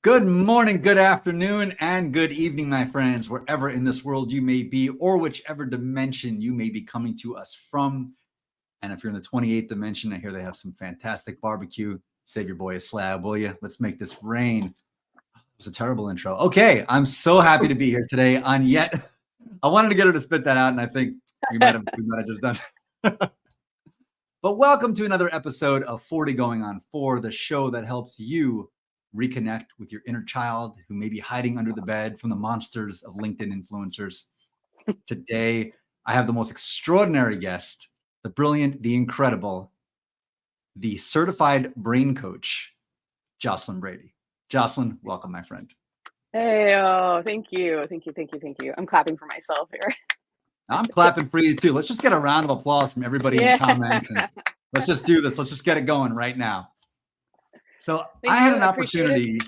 Good morning, good afternoon, and good evening, my friends, wherever in this world you may be, or whichever dimension you may be coming to us from. And if you're in the 28th dimension, I hear they have some fantastic barbecue. Save your boy a slab, will you? Let's make this rain. It was a terrible intro. Okay, I'm so happy to be here today on yet. I wanted to get her to spit that out, and I think we might have just done. But welcome to another episode of 40 Going on 4, the show that helps you reconnect with your inner child who may be hiding under the bed from the monsters of LinkedIn influencers. Today, I have the most extraordinary guest, the brilliant, the incredible, the certified brain coach, Jocelyn Brady. Jocelyn, welcome, my friend. Hey, thank you. I'm clapping for myself here. I'm clapping for you too. Let's just get a round of applause from everybody in the comments, and let's just do this. Let's just get it going right now. So I had an opportunity.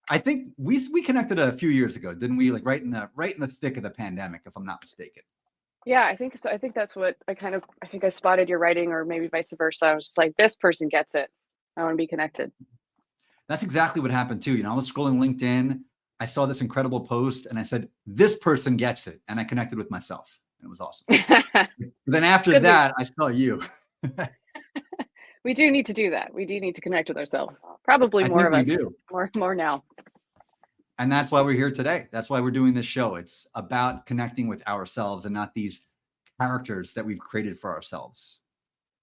I think we connected a few years ago, didn't we? Like right in the thick of the pandemic, if I'm not mistaken. Yeah, I think so. I think that's what I think I spotted your writing, or maybe vice versa. I was just like, this person gets it. I want to be connected. That's exactly what happened too. I was scrolling LinkedIn. I saw this incredible post and I said, this person gets it. And I connected with myself. And it was awesome. Then after that, I saw you. We do need to do that. We do need to connect with ourselves. Probably more of us. Do. More now. And that's why we're here today. That's why we're doing this show. It's about connecting with ourselves and not these characters that we've created for ourselves,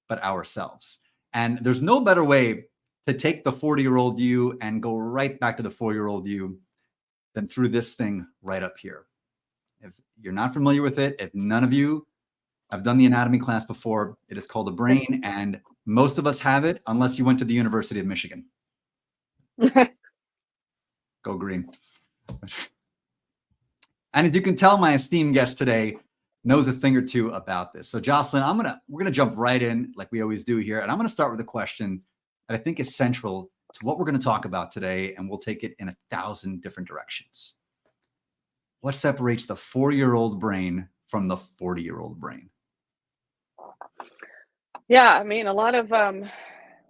but ourselves. And there's no better way to take the 40-year-old you and go right back to the 4-year-old you than through this thing right up here. If you're not familiar with it, if none of you have done the anatomy class before, it is called the brain, and most of us have it unless you went to the University of Michigan. Go green. And as you can tell, my esteemed guest today knows a thing or two about this. So Jocelyn, we're gonna jump right in like we always do here, and I'm gonna start with a question that I think is central to what we're going to talk about today, and we'll take it in 1,000 different directions. What separates the 4-year-old brain from the 40-year-old brain? Yeah, I mean, a lot of, what I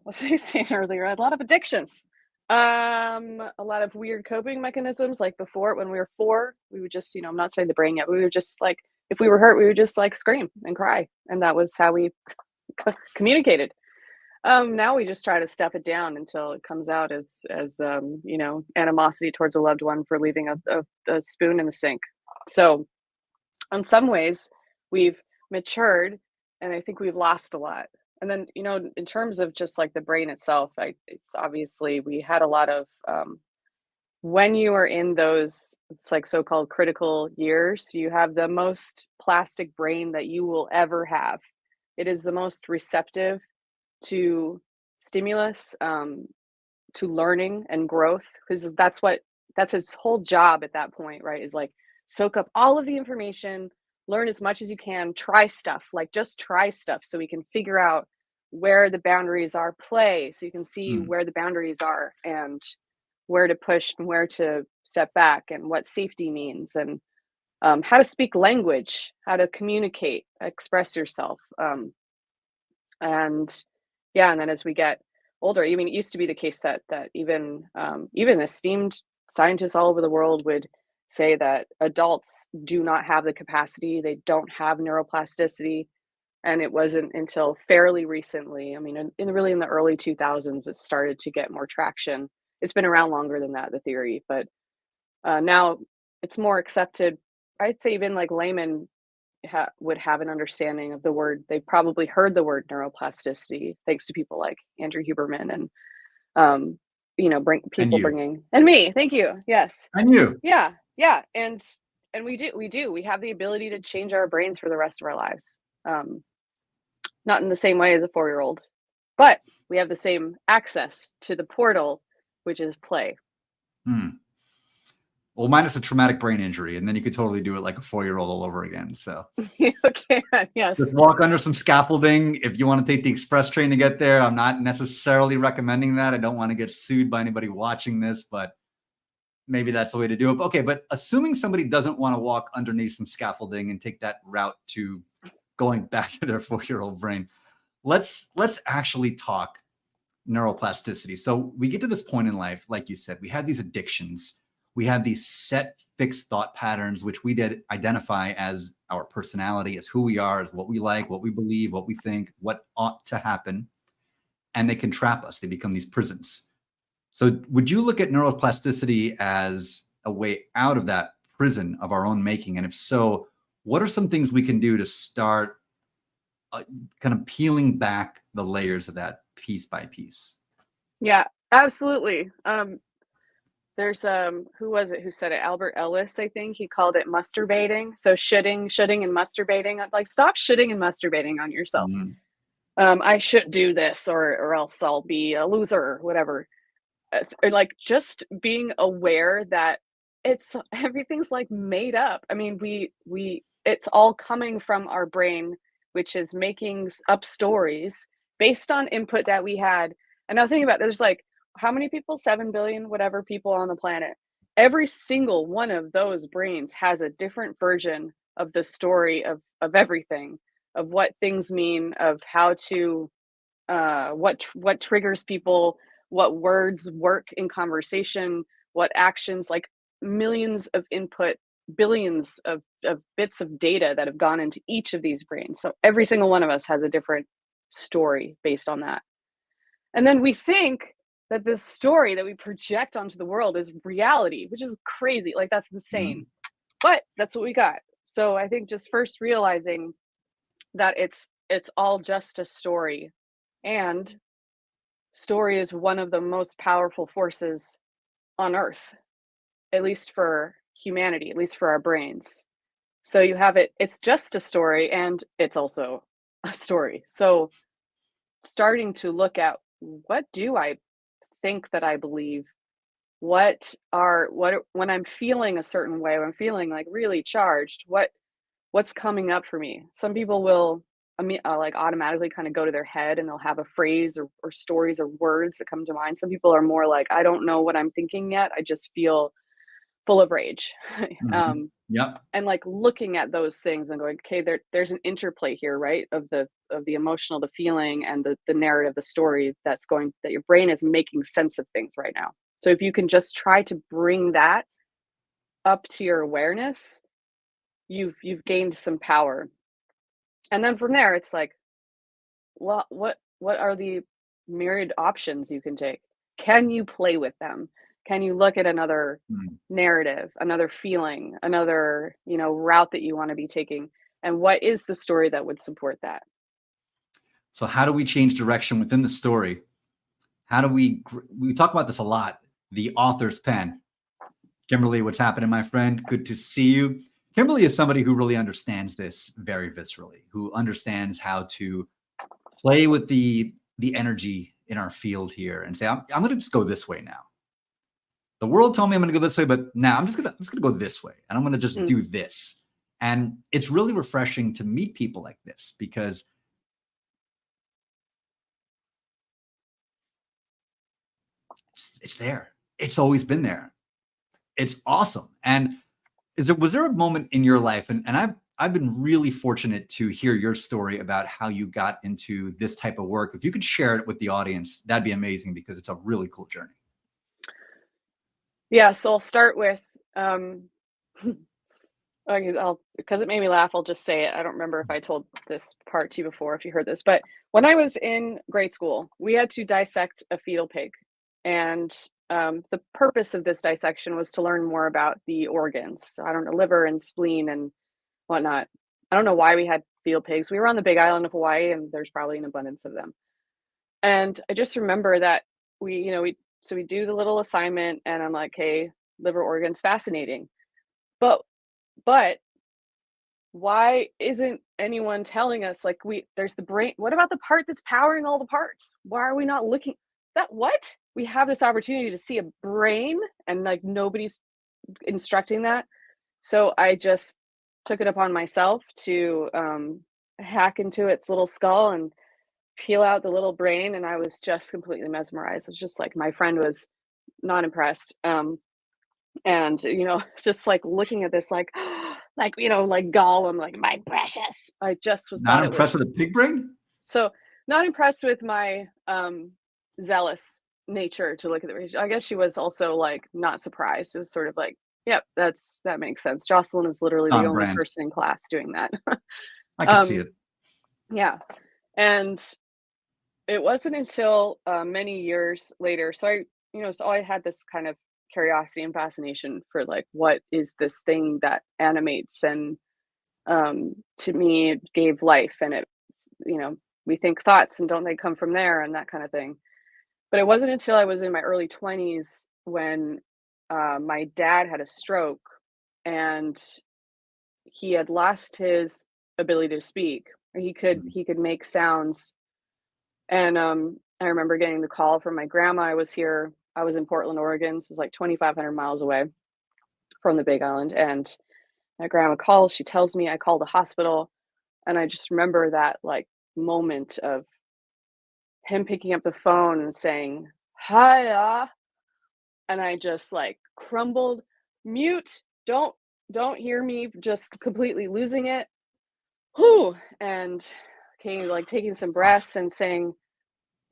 was saying earlier, a lot of addictions, a lot of weird coping mechanisms. Like before, when we were 4, we would just, I'm not saying the brain yet, but we would just like, if we were hurt, we would just like scream and cry. And that was how we communicated. Now we just try to stuff it down until it comes out as animosity towards a loved one for leaving a spoon in the sink. So in some ways we've matured, and I think we've lost a lot. And then, in terms of just like the brain itself, it's obviously we had a lot of, when you are in those, it's like so-called critical years, you have the most plastic brain that you will ever have. It is the most receptive to stimulus, to learning and growth, because that's its whole job at that point, right? Is like soak up all of the information, learn as much as you can, try stuff, like just try stuff so we can figure out where the boundaries are, play so you can see where the boundaries are and where to push and where to step back and what safety means, and how to speak language, how to communicate, express yourself. And then as we get older, I mean, it used to be the case that even esteemed scientists all over the world would say that adults do not have the capacity, they don't have neuroplasticity. And it wasn't until fairly recently, I mean, really in the early 2000s, it started to get more traction. It's been around longer than that, the theory, but now it's more accepted. I'd say even like laymen would have an understanding of the word. They probably heard the word neuroplasticity thanks to people like Andrew Huberman and bringing and me. Thank you. Yes. And you. Yeah. And we have the ability to change our brains for the rest of our lives. Not in the same way as a 4-year-old, but we have the same access to the portal, which is play. Well, minus a traumatic brain injury, and then you could totally do it like a 4-year-old all over again. So okay, yes. Just walk under some scaffolding. If you want to take the express train to get there, I'm not necessarily recommending that. I don't want to get sued by anybody watching this, but maybe that's the way to do it. Okay, but assuming somebody doesn't want to walk underneath some scaffolding and take that route to going back to their 4-year-old brain, let's actually talk neuroplasticity. So we get to this point in life, like you said, we have these addictions. We have these set fixed thought patterns, which we did identify as our personality, as who we are, as what we like, what we believe, what we think, what ought to happen. And they can trap us. They become these prisons. So would you look at neuroplasticity as a way out of that prison of our own making? And if so, what are some things we can do to start kind of peeling back the layers of that piece by piece? Yeah, absolutely. There's who was it who said it? Albert Ellis, I think. He called it masturbating. So shitting and masturbating. I'm like, stop shitting and masturbating on yourself. Mhm. I should do this or else I'll be a loser or whatever. Or like just being aware that it's everything's like made up. I mean, we it's all coming from our brain, which is making up stories based on input that we had. And now think about it, there's like how many people? 7 billion, whatever people on the planet. Every single one of those brains has a different version of the story of everything, of what things mean, of how to what triggers people, what words work in conversation, what actions, like millions of input, billions of bits of data that have gone into each of these brains. So every single one of us has a different story based on that. And then we think that this story that we project onto the world is reality, which is crazy. Like that's insane. Mhm. But that's what we got. So I think just first realizing that it's all just a story. And story is one of the most powerful forces on earth, at least for humanity, at least for our brains. So you have it's just a story and it's also a story. So starting to look at what do I think that I believe? When I'm feeling a certain way, when I'm feeling like really charged, what's coming up for me? Some people will like automatically kind of go to their head and they'll have a phrase or stories or words that come to mind. Some people are more like, I don't know what I'm thinking yet. I just feel full of rage. Mhm. Yep. And like looking at those things and going, okay, there's an interplay here, right? Of the emotional, the feeling, and the narrative, the story that your brain is making sense of things right now. So if you can just try to bring that up to your awareness, you've gained some power. And then from there, it's like, well, what are the myriad options you can take? Can you play with them? Can you look at another Mhm. narrative, another feeling, another, route that you want to be taking? And what is the story that would support that? So how do we change direction within the story? How do we talk about this a lot, the author's pen. Kimberly, what's happening, my friend? Good to see you. Kimberly is somebody who really understands this very viscerally, who understands how to play with the energy in our field here and say, I'm going to just go this way now. The world told me I'm going to go this way, but now I'm just going to go this way, and I'm going to just Mm, do this. And it's really refreshing to meet people like this because it's there. It's always been there. It's awesome. And was there a moment in your life, and I've been really fortunate to hear your story about how you got into this type of work. If you could share it with the audience, that'd be amazing because it's a really cool journey. yeah, so I'll start with um I'll because it made me laugh, I'll just say it. I don't remember if I told this part to you before, if you heard this, but when I was in grade school, we had to dissect a fetal pig. And the purpose of this dissection was to learn more about the organs. So, I don't know, liver and spleen and whatnot. I don't know why we had fetal pigs. We were on the big island of Hawaii and there's probably an abundance of them. And I just remember that we do the little assignment and I'm like, hey, liver organs fascinating. But but why isn't anyone telling us like there's the brain, what about the part that's powering all the parts? Why are we not looking that what we have this opportunity to see a brain and like nobody's instructing that. So I just took it upon myself to hack into its little skull and peel out the little brain, and I was just completely mesmerized. It's just like my friend was not impressed. And just like looking at this like like like Gollum, like my precious. I just was Not thought it impressed was with a pig brain? so not impressed with my zealous nature to look at the research. I guess she was also like not surprised. It was sort of like, yep, that makes sense. Jocelyn is literally It's the on only brand. person in class doing that. I could see um, it. yeah, and it wasn't until many years later. So I had this kind of curiosity and fascination for like what is this thing that animates and to me it gave life and it you know we think thoughts and don't they come from there and that kind of thing. But it wasn't until I was in my early 20s when my dad had a stroke and he had lost his ability to speak. He could make sounds, and I remember getting the call from my grandma. I was in Portland, Oregon, so it was like 2,500 miles away from the Big Island. And my grandma calls. She tells me I called the hospital, and I just remember that like moment of him picking up the phone and saying, "Hiya," and I just like crumbled, mute, don't hear me, just completely losing it. Whew. And okay, like taking some Tough. breaths and saying,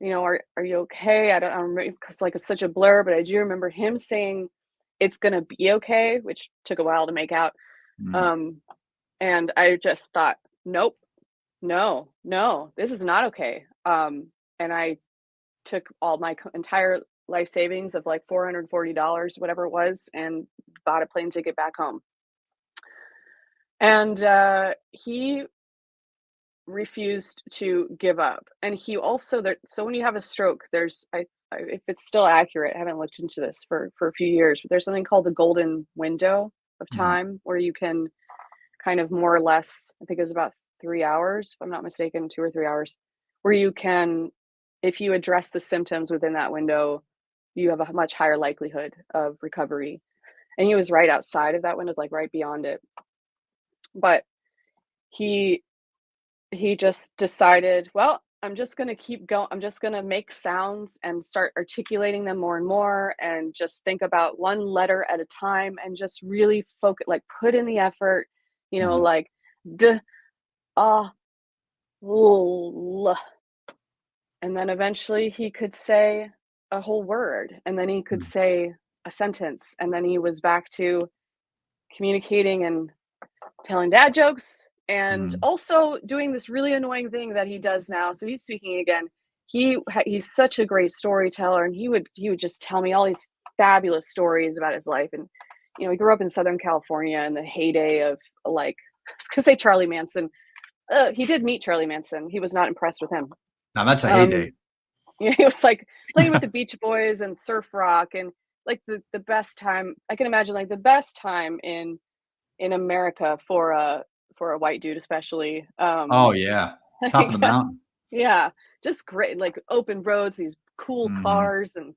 are you okay? I don't remember because like it's such a blur, but I do remember him saying it's gonna be okay, which took a while to make out. Mm. Um, and I just thought, nope, no, no, this is not okay. And I took all my entire life savings of like $440, whatever it was, and bought a plane ticket back home. And he refused to give up. And he also there. So when you have a stroke, if it's still accurate, I haven't looked into this for a few years, but there's something called the golden window of Mhm. time where you can kind of more or less, I think it was about 3 hours, if I'm not mistaken, 2 or 3 hours, where you can, if you address the symptoms within that window, you have a much higher likelihood of recovery. And he was right outside of that window, it's like right beyond it. But he he just decided, well, I'm just going to keep going. I'm just going to make sounds and start articulating them more and more and just think about one letter at a time and just really focus, like put in the effort, Mhm. like d ah l. And then eventually he could say a whole word and then he could Mhm. say a sentence and then he was back to communicating and telling dad jokes and Mhm. also doing this really annoying thing that he does now. So he's speaking again. He's such a great storyteller, and he would just tell me all these fabulous stories about his life. And he grew up in Southern California in the heyday of like I was gonna say Charlie Manson. He did meet Charlie Manson. He was not impressed with him. Now that's a Um, heyday. he was like playing with the Beach Boys and surf rock and like the best time I can imagine, like the best time in America for a white dude especially, Oh, yeah. Top of the mountain. yeah, just great, like, open roads, these cool Mhm. cars, and,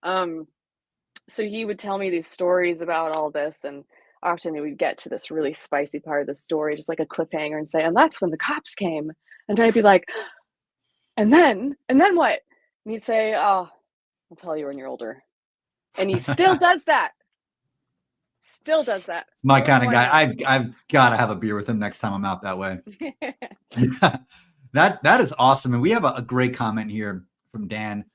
um, so he would tell me these stories about all this, and often he would get to this really spicy part of the story, just like a cliffhanger and say, "And that's when the cops came," and I'd be like, and then what?" And he'd say, "Oh, I'll tell you when you're older," and he still does that, still does that. I My don't know kinda why guy. though. I've gotta have a beer with him next time I'm out that way. Yeah. That is awesome, and we have a great comment here from Dan.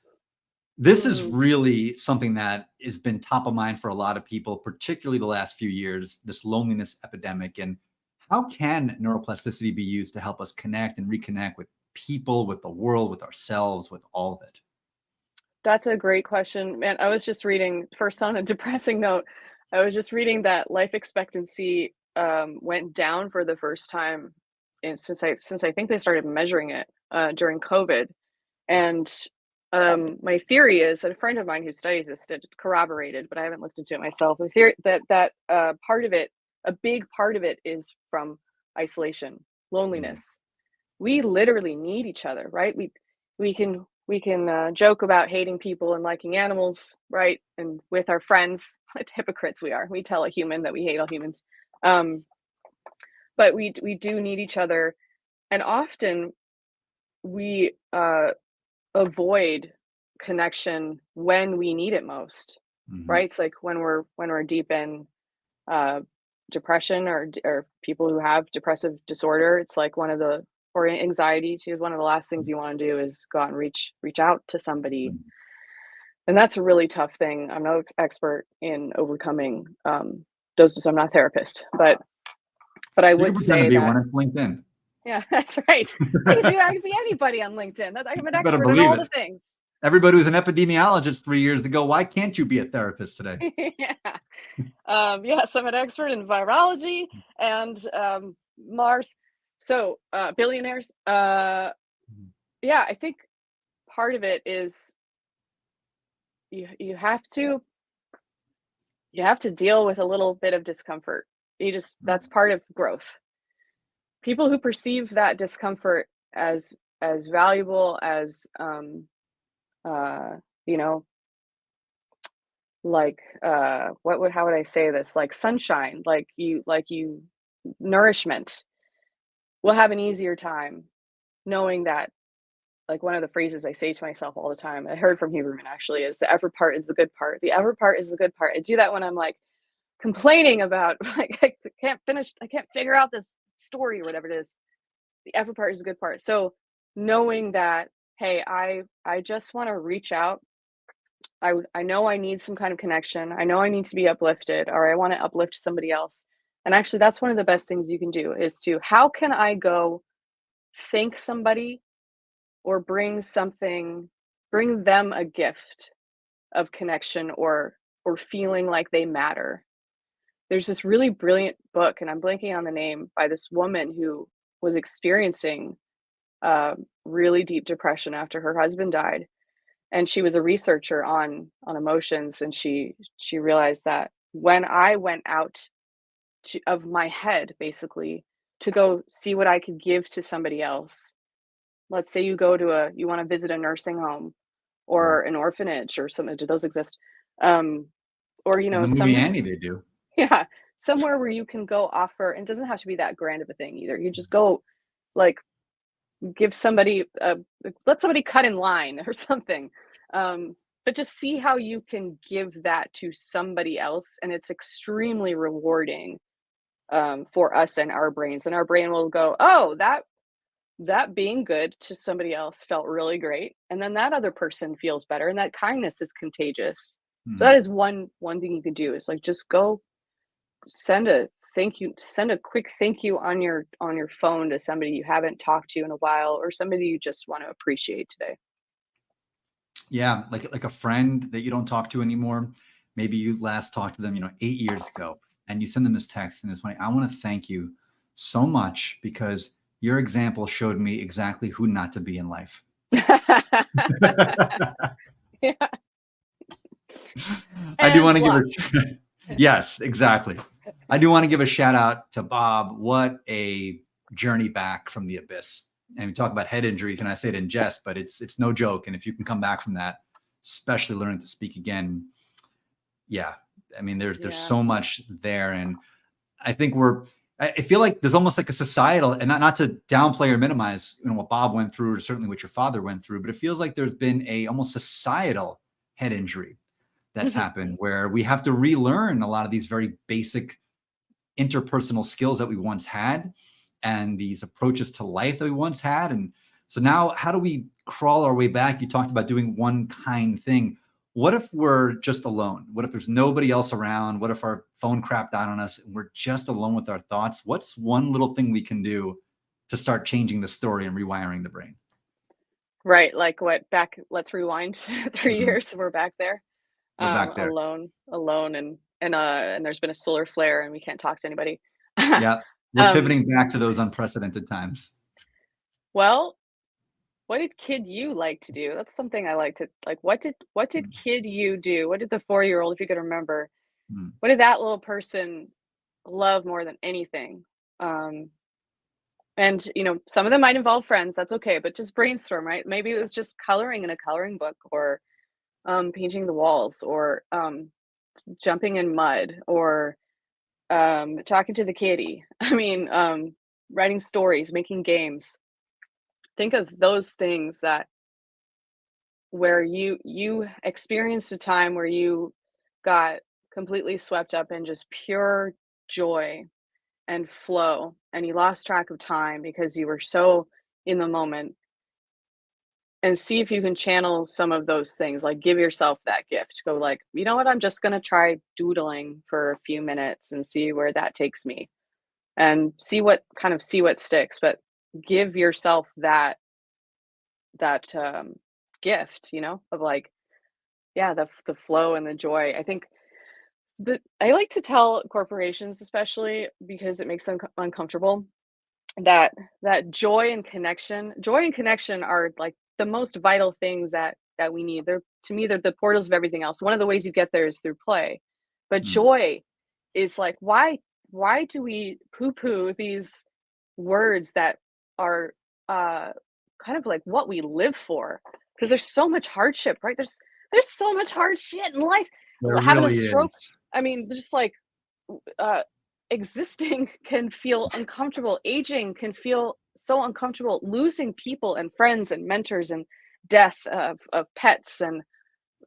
This is Mm. really something that has been top of mind for a lot of people, particularly the last few years, this loneliness epidemic. And how can neuroplasticity be used to help us connect and reconnect with people, with the world, with ourselves, with all of it? That's a great question. Man, I was just reading first on a depressing note, I was just reading that life expectancy went down for the first time since I think they started measuring it during COVID. And my theory is, and a friend of mine who studies this did corroborated, but I haven't looked into it myself. The theory that part of it, a big part of it, is from isolation, Mm. loneliness. We literally need each other, right? We can joke about hating people and liking animals, right? And with our friends, what hypocrites we are. We tell a human that we hate all humans, um, but we do need each other, and often we avoid connection when we need it most, Mhm. right? It's like when we're deep in uh, depression or people who have depressive disorder. It's like one of or anxiety too. One of the last things you want to do is go out and reach out to somebody, and that's a really tough thing. I'm no expert in overcoming those. I'm not a therapist, but I You can would pretend to say be that. one. It's LinkedIn. Yeah, that's right. I could be anybody on LinkedIn. I'm an You better expert in believe all it. the things. Everybody was an epidemiologist 3 years ago. Why can't you be a therapist today? Yeah. Yes, I'm an expert in virology and Mars. So billionaires. Yeah, I think part of it is you have to deal with a little bit of discomfort. That's part of growth. People who perceive that discomfort as valuable as uh you know like how would I say this, like sunshine, like you nourishment, will have an easier time knowing that, like, one of the phrases I say to myself all the time, I heard from Huberman actually, is the effort part is the good part. The effort part is the good part. I do that when I'm like complaining about like I can't figure out this story or whatever it is. The effort part is the good part. So knowing that, hey, I just want to reach out. I know I need some kind of connection. I know I need to be uplifted, or I want to uplift somebody else. And actually that's one of the best things you can do, is to, how can I go thank somebody or bring them a gift of connection, or feeling like they matter. There's this really brilliant book, and I'm blanking on the name, by this woman who was experiencing really deep depression after her husband died, and she was a researcher on emotions, and she realized that when I went out of my head, basically, to go see what I could give to somebody else. Let's say you want to visit a nursing home Right. or an orphanage or something. Do those exist? Um, or In the movie somewhere, Annie, they do. yeah, somewhere where you can go offer, and it doesn't have to be that grand of a thing either. You just go, like, give somebody let somebody cut in line or something. But just see how you can give that to somebody else, and it's extremely rewarding for us and our brains. And our brain will go, oh, that being good to somebody else felt really great, and then that other person feels better, and that kindness is contagious. So that Hmm. is one thing you can do, is like, just go send a quick thank you on your phone to somebody you haven't talked to in a while, or somebody you just want to appreciate today. Yeah, like a friend that you don't talk to anymore. Maybe you last talked to them, 8 years ago, and you send them this text, and it's funny. I want to thank you so much because your example showed me exactly who not to be in life. Yeah, I do and want to give block. a yes, exactly. I do want to give a shout out to Bob. What a journey back from the abyss. And we talk about head injuries, and I say it in jest, but it's no joke. And if you can come back from that, especially learning to speak again, yeah. I mean, there's Yeah. so much there, and I think I feel like there's almost like a societal, and not to downplay or minimize, what Bob went through, or certainly what your father went through, but it feels like there's been a almost societal head injury that's Mhm. happened, where we have to relearn a lot of these very basic interpersonal skills that we once had, and these approaches to life that we once had. And so now, how do we crawl our way back? You talked about doing one kind thing. What if we're just alone? What if there's nobody else around? What if our phone crapped out on us and we're just alone with our thoughts? What's one little thing we can do to start changing the story and rewiring the brain? Right, like what, back, let's rewind 3 Mhm. years, we're back there, We're back there. alone, and there's been a solar flare and we can't talk to anybody. Yeah. We're Um, pivoting back to those unprecedented times. well, what did kid you like to do? That's something I like to, like, what did kid you do? What did the 4-year-old, if you could remember, Mm. what did that little person love more than anything? Um, and some of them might involve friends, that's okay, but just brainstorm, right? Maybe it was just coloring in a coloring book, or painting the walls, or jumping in mud, or talking to the kitty. I mean, writing stories, making games. Think of those things that, where you experienced a time where you got completely swept up in just pure joy and flow, and you lost track of time because you were so in the moment and see if you can channel some of those things. Like, give yourself that gift. Go like, you know what? I'm just gonna try doodling for a few minutes and see where that takes me, and see what sticks. But give yourself that gift, of like, yeah, the flow and the joy. I think I like to tell corporations, especially because it makes them uncomfortable, that joy and connection are like the most vital things that we need. They're, to me, they're the portals of everything else. One of the ways you get there is through play, but Mm. joy is like, why do we poo poo these words that are uh kind of like what we live for? Because there's so much hardship, right? There's so much hard shit in life. There Having a really stroke, is. I mean, just like, uh, existing can feel uncomfortable. Aging can feel so uncomfortable. Losing people and friends and mentors and death of pets and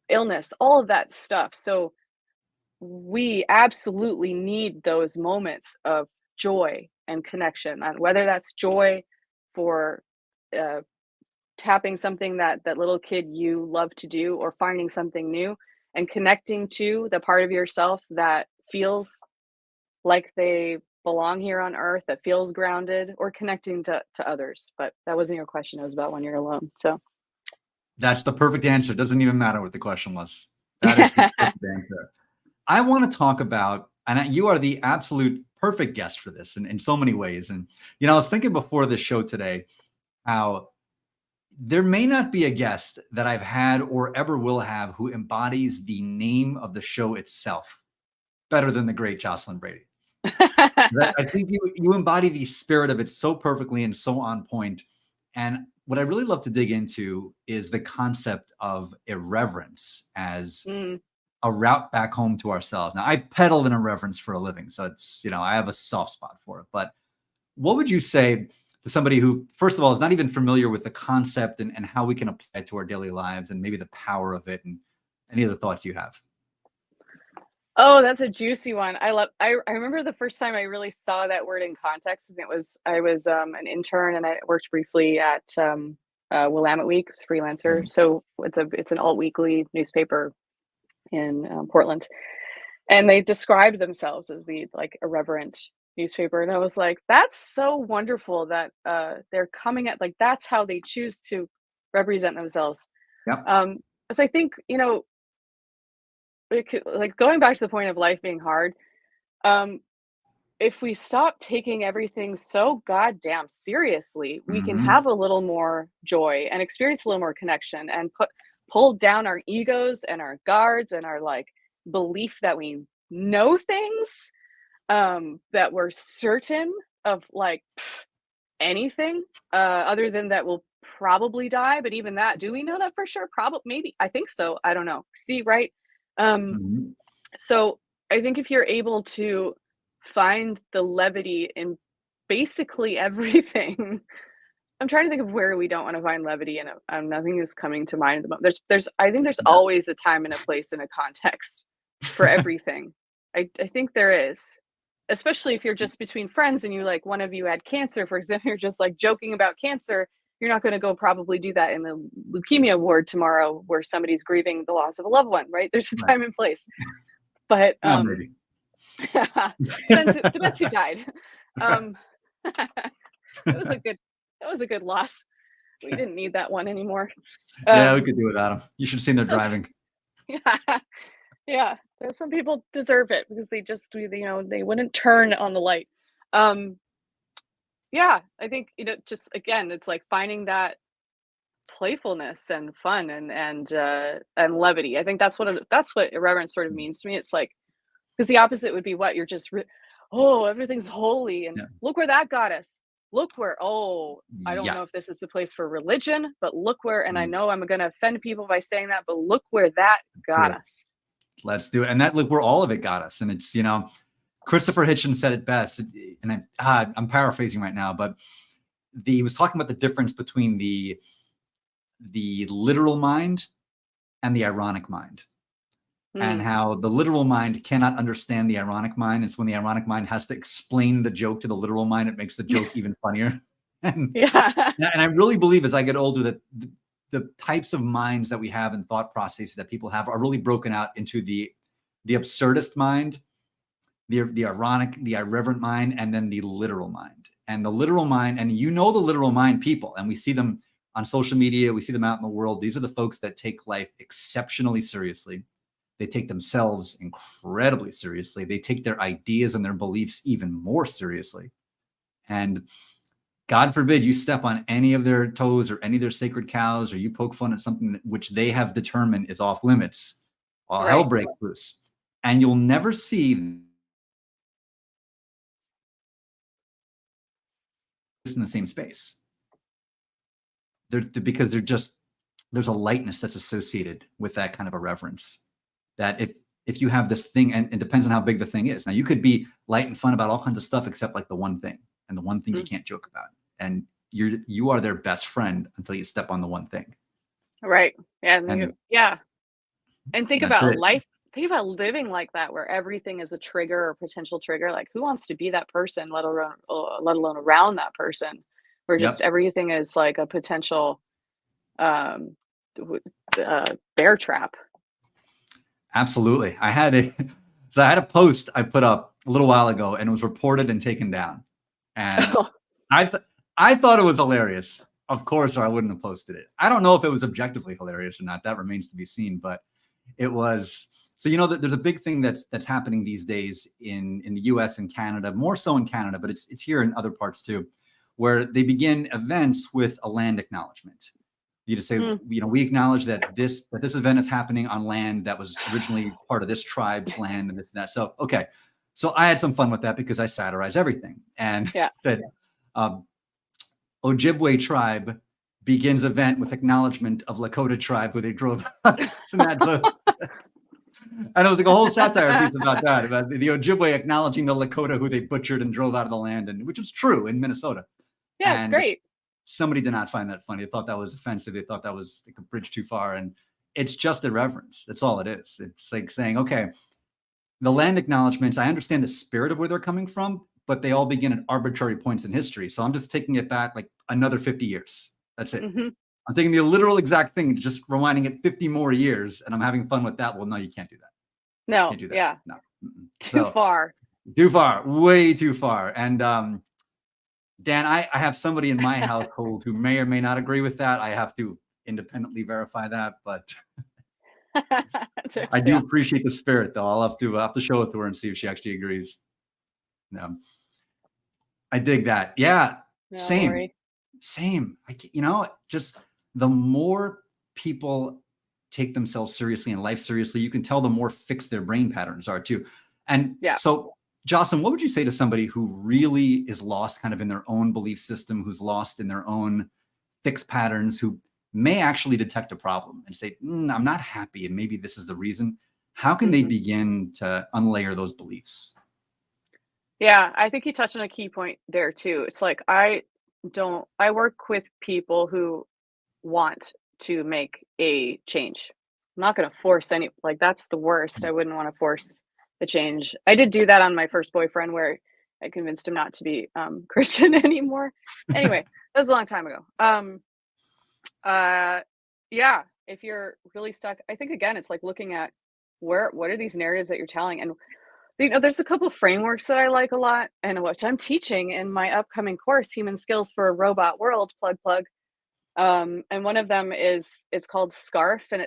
illness, all of that stuff. So we absolutely need those moments of joy and connection, and whether that's joy for uh, tapping something that little kid you love to do, or finding something new and connecting to the part of yourself that feels like they belong here on earth, that feels grounded, or connecting to others. But that wasn't your question. It was about when you're alone. So That's the perfect answer. It doesn't even matter what the question was. That is the perfect answer. I want to talk about, and you are the absolute perfect guest for this in so many ways. And, I was thinking before the show today how there may not be a guest that I've had or ever will have who embodies the name of the show itself better than the great Jocelyn Brady. I think you embody the spirit of it so perfectly and so on point. And what I really love to dig into is the concept of irreverence as Mm. a route back home to ourselves. Now, I peddle in irreverence for a living, so it's, I have a soft spot for it. But what would you say to somebody who, first of all, is not even familiar with the concept and how we can apply it to our daily lives and maybe the power of it, and any other thoughts you have? Oh, that's a juicy one. I remember the first time I really saw that word in context, and I was an intern, and I worked briefly at Willamette Week as a freelancer. Mhm. So it's an alt weekly newspaper in Portland, and they described themselves as the like irreverent newspaper, and I was like, that's so wonderful that they're coming at, like, that's how they choose to represent themselves. Yep. As I think, like, going back to the point of life being hard, um, if we stop taking everything so goddamn seriously, we can Hmm. have a little more joy and experience a little more connection, and pull down our egos and our guards and our like belief that we know things, that we're certain of, like, anything, other than that we'll probably die. But even that, do we know that for sure? Probably, maybe. I think so. I don't know. See, right? Um, Hmm. so I think if you're able to find the levity in basically everything, I'm trying to think of where we don't want to find levity, and nothing is coming to mind at the moment. I think there's Yeah. always a time and a place and a context for everything. I think there is, especially if you're just between friends and you, like, one of you had cancer, for example, you're just like joking about cancer. You're not going to go probably do that in the leukemia ward tomorrow where somebody's grieving the loss of a loved one, right? There's a Right. time and place. But Oh, maybe. depends who died. Um, it was a good it was a good loss. We didn't need that one anymore. Yeah, we Um, could do without them. You should have seen their so driving. yeah, yeah. Some people deserve it because they wouldn't turn on the light. Um, yeah, I think, just again, it's like finding that playfulness and fun and levity. I think that's what irreverence sort of means to me. It's like, because the opposite would be what you're just oh, everything's holy, and Yeah. look where that got us. Look where, oh, I don't Yeah. know if this is the place for religion, but look where, and I Mm, know I'm going to offend people by saying that, but look where that do got it. us. Let's do it. And that, look, where all of it got us. And it's, Christopher Hitchens said it best. And I'm paraphrasing right now, but he was talking about the difference between the literal mind and the ironic mind, and Hmm. how the literal mind cannot understand the ironic mind. It's when the ironic mind has to explain the joke to the literal mind, it makes the joke even funnier. and, Yeah. and I really believe as I get older that the types of minds that we have and thought processes that people have are really broken out into the absurdist mind, the ironic, the irreverent mind, and then the literal mind. And the literal mind, and the literal mind people, and we see them on social media, we see them out in the world. These are the folks that take life exceptionally seriously. They take themselves incredibly seriously. They take their ideas and their beliefs even more seriously. And God forbid you step on any of their toes or any of their sacred cows, or you poke fun at something which they have determined is off limits, all hell Right. breaks loose. And you'll never see this in the same space. Because there's a lightness that's associated with that kind of a reverence. That if you have this thing, and it depends on how big the thing is. Now you could be light and fun about all kinds of stuff except like the one thing, and the one thing you can't joke about. And you are their best friend until you step on the one thing. Right. And Yeah. And think that's about it. life. Think about living like that, where everything is a trigger or potential trigger. Like, who wants to be that person, let alone around that person, where just Yep. everything is like a potential um, bear trap. Absolutely. I had a post I put up a little while ago, and it was reported and taken down. And I I thought it was hilarious, of course, or I wouldn't have posted it. I don't know if it was objectively hilarious or not. That remains to be seen. But it was. So that there's a big thing that's happening these days in the U.S. and Canada, more so in Canada, but it's here in other parts too, where they begin events with a land acknowledgement. You just say, we acknowledge that this event is happening on land that was originally part of this tribe's land and this and that. So, okay. So I had some fun with that because I satirize everything. And Yeah. that Ojibwe tribe begins event with acknowledgement of Lakota tribe who they drove. And it was like a whole satire piece about that, about the Ojibwe acknowledging the Lakota who they butchered and drove out of the land, and which is true in Minnesota. Yeah, it's And great. somebody did not find that funny. They thought that was offensive. They thought that was like a bridge too far. And it's just irreverence. That's all it is. It's like saying, okay, the land acknowledgements, I understand the spirit of where they're coming from, but they all begin at arbitrary points in history. So I'm just taking it back like another 50 years. That's it. I'm taking the literal exact thing, just rewinding it 50 more years, and I'm having fun with that. Well, no, you can't do that. No. Can't do that. Yeah. No. Too far. Too far. Way too far. And Dan, I have somebody in my household who may or may not agree with that. I have to independently verify that, but I do appreciate the spirit, though. I'll have to show it to her and see if she actually agrees. No, I dig that. Yeah, No same, worry. same. Just the more people take themselves seriously and life seriously, you can tell the more fixed their brain patterns are too. And so, Jocelyn, what would you say to somebody who really is lost kind of in their own belief system, who's lost in their own fixed patterns, who may actually detect a problem and say, I'm not happy, and maybe this is the reason? How can they begin to unlayer those beliefs? Yeah, I think you touched on a key point there too. It's like I work with people who want to make a change. I'm not going to force like that's the worst. I wouldn't want to force the change. I did do that on my first boyfriend where I convinced him not to be Christian anymore. Anyway, that was a long time ago. Yeah, if you're really stuck, I think again it's like looking at what are these narratives that you're telling. And there's a couple of frameworks that I like a lot and which I'm teaching in my upcoming course, Human Skills for a Robot World, plug. And one of them it's called SCARF, and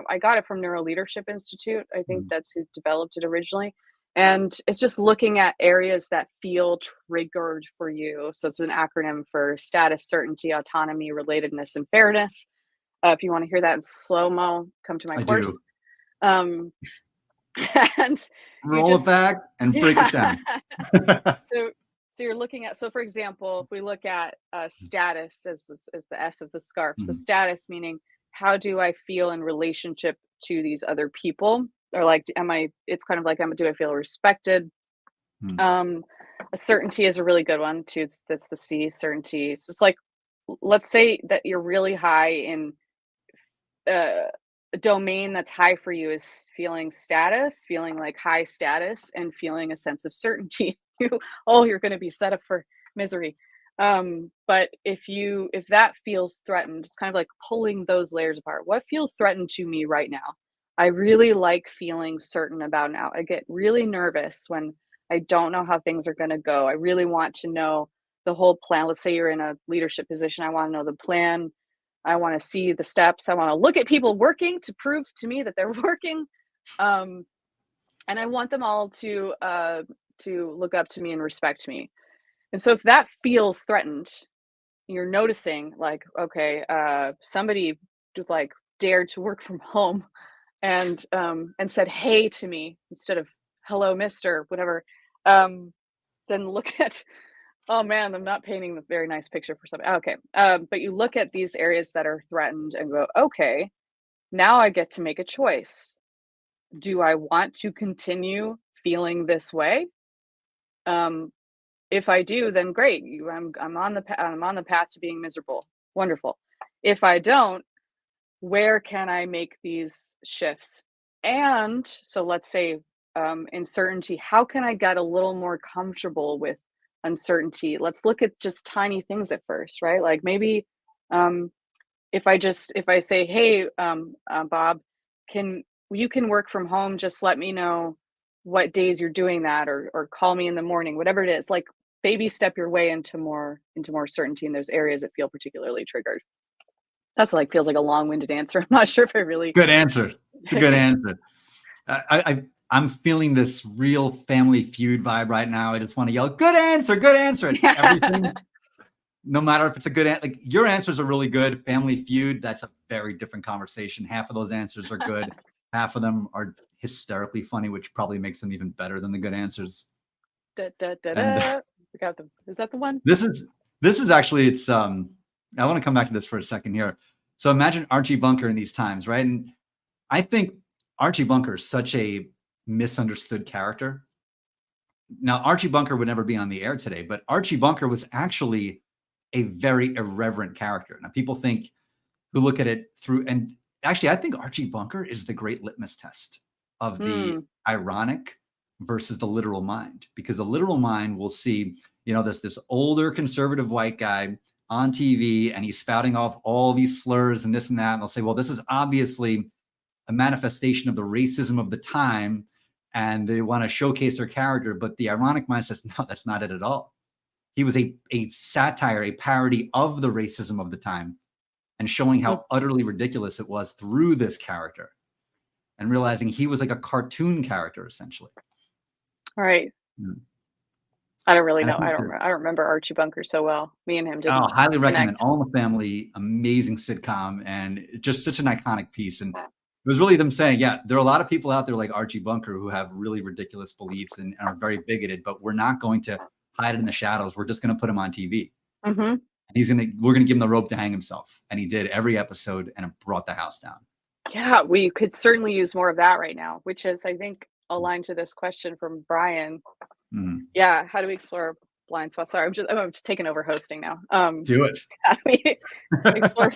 I got it from Neuro Leadership Institute. I think that's who developed it originally. And it's just looking at areas that feel triggered for you. So it's an acronym for status, certainty, autonomy, relatedness, and fairness. If you want to hear that in slow-mo, come to my course. And roll it back and break it down. So you're looking at, for example, if we look at status as the S of the SCARF. So status meaning, how do I feel in relationship to these other people? Or like, it's kind of like, do I feel respected? A certainty is a really good one too. That's the C, certainty. So it's like, let's say that you're really high in a domain that's high for you is feeling like high status, and feeling a sense of certainty. You're going to be set up for misery. But if that feels threatened, it's kind of like pulling those layers apart. What feels threatened to me right now? I really like feeling certain about now. I get really nervous when I don't know how things are going to go. I really want to know the whole plan. Let's say you're in a leadership position. I want to know the plan. I want to see the steps. I want to look at people working to prove to me that they're working. Um, and I want them all to look up to me and respect me. And so if that feels threatened, you're noticing like, okay, somebody like dared to work from home and said hey to me instead of hello mister whatever. Then look at, oh man, I'm not painting the very nice picture for something. Okay. But you look at these areas that are threatened and go, okay, now I get to make a choice. Do I want to continue feeling this way? Um, if I do, then great. I'm on I'm on the path to being miserable. Wonderful. If I don't, where can I make these shifts? And so let's say uncertainty, how can I get a little more comfortable with uncertainty? Let's look at just tiny things at first, right? Like maybe um, if I say, hey, Bob, can you can work from home, just let me know what days you're doing that, or call me in the morning, whatever it is. Like baby step your way into more certainty in those areas that feel particularly triggered. That's like feels like a long-winded answer. I'm not sure if I really Good answer. It's a good answer. I'm feeling this real Family Feud vibe right now. I just want to yell, good answer at everything. No matter if it's a good answer, like your answers are really good. Family Feud, that's a very different conversation. Half of those answers are good. Half of them are hysterically funny, which probably makes them even better than the good answers. Da, da, da, And da. Is that the one? this is actually, it's I want to come back to this for a second here. So imagine Archie Bunker in these times, right? And I think Archie Bunker is such a misunderstood character. Now, Archie Bunker would never be on the air today, but Archie Bunker was actually a very irreverent character. Now, people think, who look at it through, and actually, I think Archie Bunker is the great litmus test of the ironic versus the literal mind, because the literal mind will see, this older conservative white guy on TV, and he's spouting off all these slurs and this and that, and they'll say, well, this is obviously a manifestation of the racism of the time, and they want to showcase their character. But the ironic mind says, no, that's not it at all. He was a satire, a parody of the racism of the time, and showing how utterly ridiculous it was through this character, and realizing he was like a cartoon character, essentially. Right. Mm. I don't really know. I don't remember Archie Bunker so well. Me and him didn't highly recommend connect. All in the Family. Amazing sitcom, and just such an iconic piece. And it was really them saying, yeah, there are a lot of people out there like Archie Bunker who have really ridiculous beliefs and are very bigoted, but we're not going to hide it in the shadows. We're just going to put him on TV. Mm-hmm. We're going to give him the rope to hang himself. And he did every episode, and it brought the house down. Yeah, we could certainly use more of that right now, which is, I think, aligned to this question from Brian. Mm-hmm. Yeah, how do we explore blind spots? Sorry, I'm just taking over hosting now. Do it. How do we explore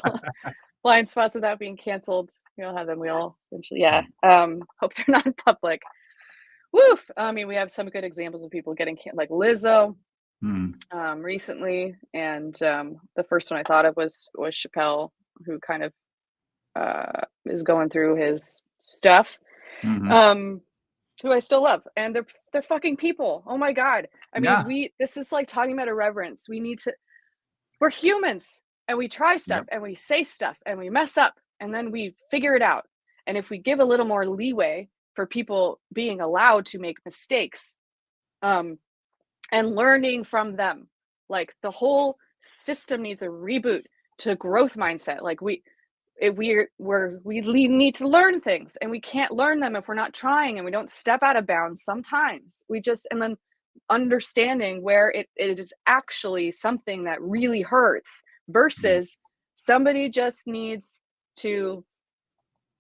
blind spots without being canceled? We all have them. We all eventually, yeah. Hope they're not in public. Woof. I mean, we have some good examples of people getting like Lizzo recently, and the first one I thought of was Chappelle, who kind of is going through his stuff. Who I still love, and they're fucking people. Oh my god. I mean, this is like talking about irreverence. We're humans, and we try stuff, and we say stuff, and we mess up, and then we figure it out. And if we give a little more leeway for people being allowed to make mistakes, and learning from them, like the whole system needs a reboot to growth mindset. Like we need to learn things, and we can't learn them if we're not trying, and we don't step out of bounds sometimes. And then understanding where it is actually something that really hurts versus somebody just needs to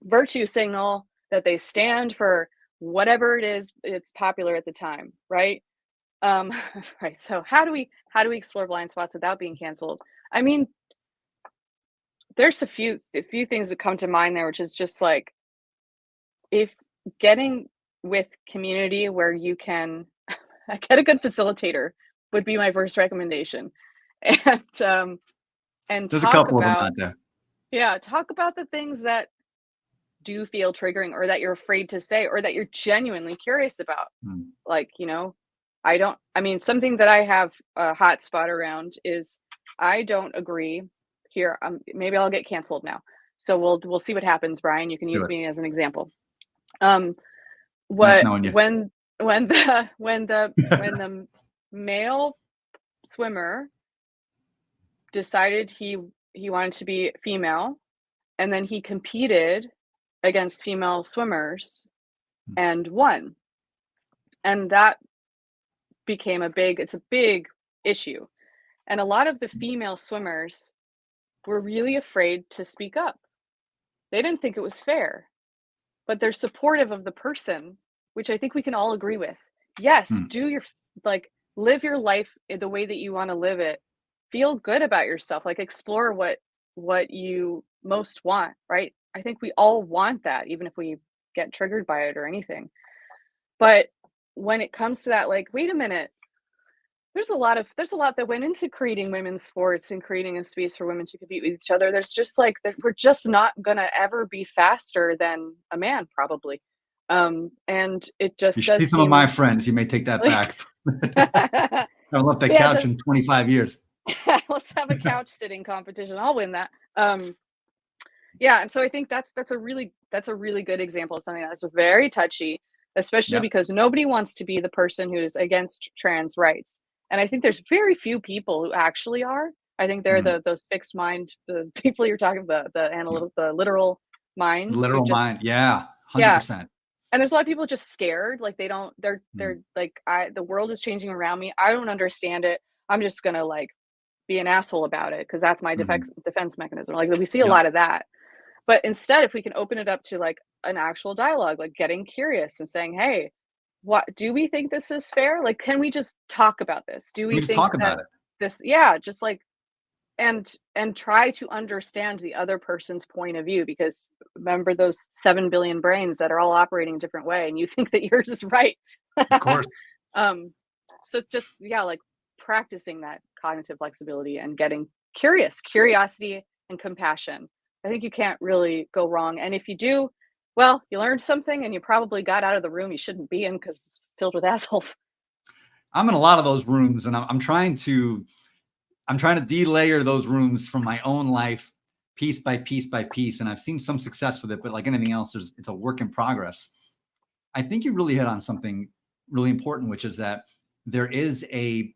virtue signal that they stand for whatever it is it's popular at the time, right? Right. So how do we explore blind spots without being canceled? I mean, there's a few things that come to mind there, which is just like, if getting with community where you can get a good facilitator would be my first recommendation. and There's a talk couple of them about, out there. yeah, talk about the things that do feel triggering or that you're afraid to say or that you're genuinely curious about. Mm. Like, I mean, something that I have a hot spot around is I don't agree here. Maybe I'll get canceled now. So we'll see what happens, Brian. You can Let's do use it. me as an example. Um, Nice what knowing you. when the male swimmer decided he wanted to be female, and then he competed against female swimmers and won. And that became it's a big issue. And a lot of the female swimmers were really afraid to speak up. They didn't think it was fair, but they're supportive of the person, which I think we can all agree with. Yes, Mm. live your life the way that you want to live it. Feel good about yourself, like explore what you most want, right? I think we all want that, even if we get triggered by it or anything. But when it comes to that, like, wait a minute, there's a lot that went into creating women's sports and creating a space for women to compete with each other. There's just like that we're just not gonna ever be faster than a man, probably. And it You just should see does some of my seem friends. You may take that like back. I left that yeah, it couch does. in 25 years. Let's have a couch sitting competition. I'll win that. Yeah, and so I think that's a really good example of something that's very touchy, especially Yep. because nobody wants to be the person who's against trans rights. And I think there's very few people who actually are. I think they're Mm. those fixed mind, the people you're talking about, the analytical, the literal minds who Literal just, mind. Yeah. yeah. 100%. And there's a lot of people just scared, like they don't, they're Mm. like, the world is changing around me. I don't understand it. I'm just gonna like be an asshole about it because that's my Mhm. defense mechanism. Like we see a Yep. lot of that. But instead, if we can open it up to like an actual dialogue, like getting curious and saying, "Hey, what do we think this is fair? Like, can we just talk about this? Do We we can just think talk that about it. yeah, just like and try to understand the other person's point of view because remember those 7 billion brains that are all operating a different way and you think that yours is right." Of course. um so just yeah, like practicing that cognitive flexibility and getting curiosity and compassion. I think you can't really go wrong. And if you do, well, you learned something and you probably got out of the room you shouldn't be in because it's filled with assholes. I'm in a lot of those rooms, and I'm trying to delayer those rooms from my own life, piece by piece by piece. And I've seen some success with it, but like anything else, it's a work in progress. I think you really hit on something really important, which is that there is a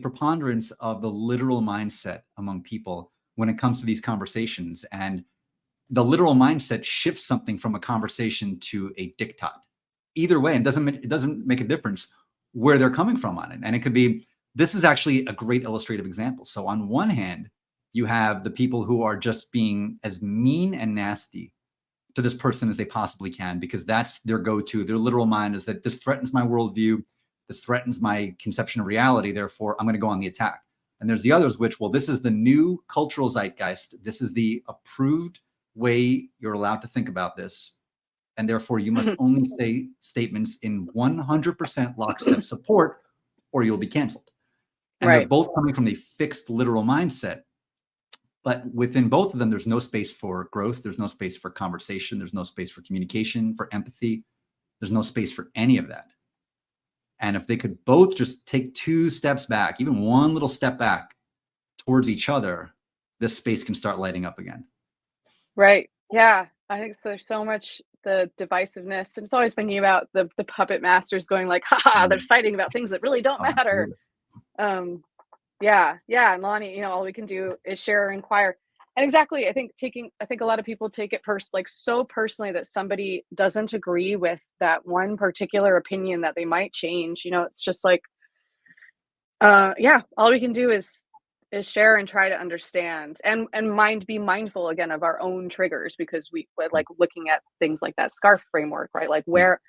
preponderance of the literal mindset among people when it comes to these conversations. And the literal mindset shifts something from a conversation to a diktat. Either way, it doesn't make a difference where they're coming from on it. And it could be, this is actually a great illustrative example. So on one hand, you have the people who are just being as mean and nasty to this person as they possibly can, because that's their go-to. Their literal mind is that this threatens my worldview, this threatens my conception of reality, therefore I'm going to go on the attack. And there's the others, which, well, this is the new cultural zeitgeist. This is the approved way you're allowed to think about this. And therefore you must only say statements in 100% lockstep support or you'll be canceled. And they're Right. both coming from a fixed literal mindset. But within both of them, there's no space for growth. There's no space for conversation. There's no space for communication, for empathy. There's no space for any of that. And if they could both just take 2 steps back, even one little step back towards each other, this space can start lighting up again. Right. Yeah. I think so. There's so much the divisiveness. And it's always thinking about the puppet masters going like, haha, they're fighting about things that really don't Oh, matter. absolutely. Yeah. Yeah. And Lonnie, all we can do is share or inquire. And exactly, I think a lot of people take it like so personally that somebody doesn't agree with that one particular opinion that they might change. It's just like, yeah, all we can do is share and try to understand and be mindful again of our own triggers because we like looking at things like that scarf framework, right? Like Yeah. where,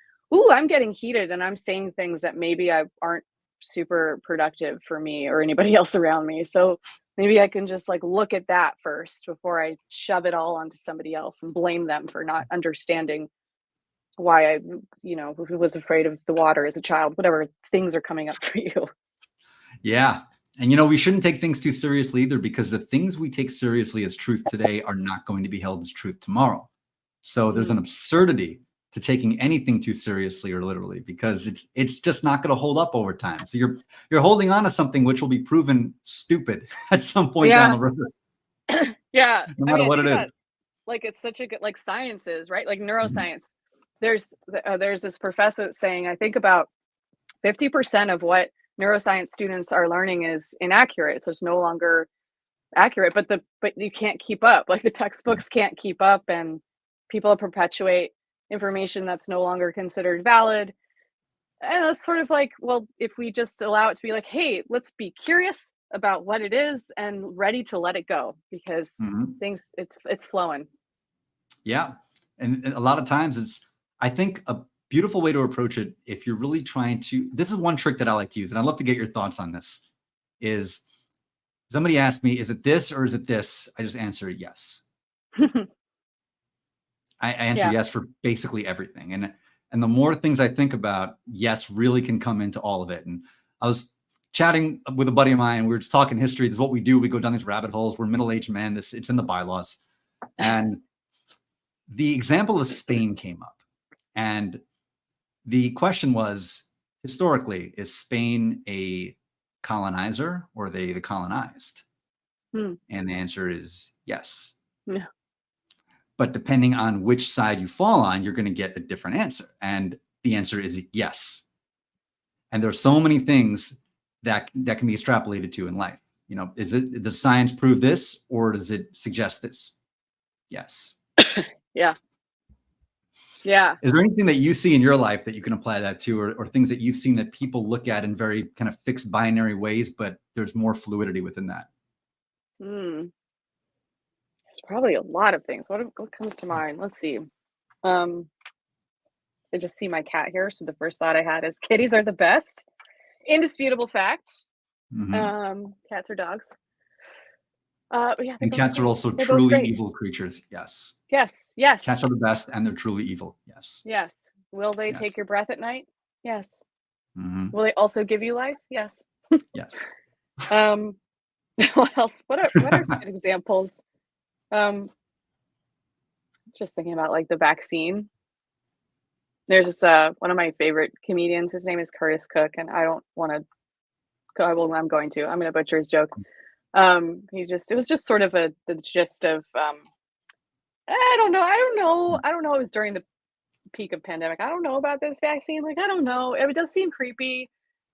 I'm getting heated and I'm saying things that maybe aren't super productive for me or anybody else around me. So maybe I can just like look at that first before I shove it all onto somebody else and blame them for not understanding why I, who was afraid of the water as a child, whatever things are coming up for you. Yeah. And, we shouldn't take things too seriously either, because the things we take seriously as truth today are not going to be held as truth tomorrow. So there's an absurdity to taking anything too seriously or literally, because it's just not going to hold up over time. So you're holding on to something which will be proven stupid at some point down the road, Yeah. no I matter mean, I what think it about is. like it's such a good like sciences, right? Like Mhm. neuroscience. There's this professor that's saying I think about 50% of what neuroscience students are learning is inaccurate. So it's no longer accurate, but you can't keep up. Like the textbooks can't keep up, and people perpetuate information that's no longer considered valid. And it's sort of like, well, if we just allow it to be like, hey, let's be curious about what it is and ready to let it go because Mhm. things it's flowing. Yeah. And a lot of times I think a beautiful way to approach it, if you're really trying to, this is one trick that I like to use, and I'd love to get your thoughts on this, is somebody asked me, is it this or is it this? I just answer yes. I answer Yeah. yes for basically everything. And the more things I think about, yes really can come into all of it. And I was chatting with a buddy of mine. We were just talking history. This is what we do. We go down these rabbit holes. We're middle-aged men. It's in the bylaws. And the example of Spain came up. And the question was, historically, is Spain a colonizer or are they the colonized? Hmm. And the answer is yes. Yeah. But depending on which side you fall on, you're going to get a different answer. And the answer is yes. And there are so many things that can be extrapolated to in life. Does science prove this or does it suggest this? Yes. Yeah. Yeah. Is there anything that you see in your life that you can apply that to, or things that you've seen that people look at in very kind of fixed binary ways, but there's more fluidity within that? Hmm. There's probably a lot of things. What comes to mind? Let's see. Um, I just see my cat here, so the first thought I had is kitties are the best. Indisputable fact. Mhm. Cats or dogs. But yeah, they're And both cats are great. also They're both truly great. evil creatures. Yes. Yes, yes, Cats are the best and they're truly evil. Yes. yes. Will they take Yes. your breath at night? Yes. Mhm. Will they also give you life? Yes. Yes. Um, what else? What are some good examples? Um, just thinking about like the vaccine. There's this, one of my favorite comedians. His name is Curtis Cook, and I don't want to. I'm going to. I'm going to butcher his joke. It was just sort of the gist of. I don't know. It was during the peak of pandemic. I don't know about this vaccine. Like, I don't know. It does seem creepy.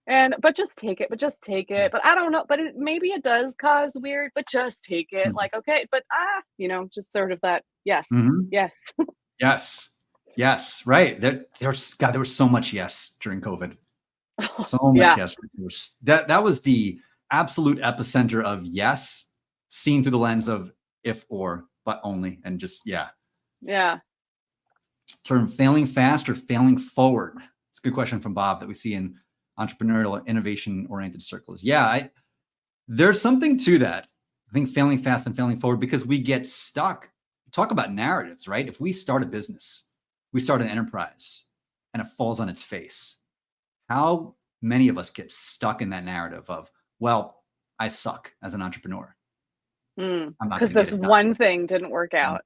But just take it. But just take it. But I don't know. But maybe it does cause weird. But just take it. Like, okay. But just sort of that. Yes. Mhm. Yes. Yes. Yes. Right. There was so much yes during COVID. So much Yeah. yes. That was the absolute epicenter of yes, seen through the lens of if or but only, and just yeah. Yeah. Term failing fast or failing forward. It's a good question from Bob that we see in entrepreneurial innovation oriented circles. Yeah, there's something to that. I think failing fast and failing forward, because we get stuck. Talk about narratives, right? If we start a business, we start an enterprise and it falls on its face, how many of us get stuck in that narrative of, well, I suck as an entrepreneur. I'm not Because going to get this it done. one thing didn't work out.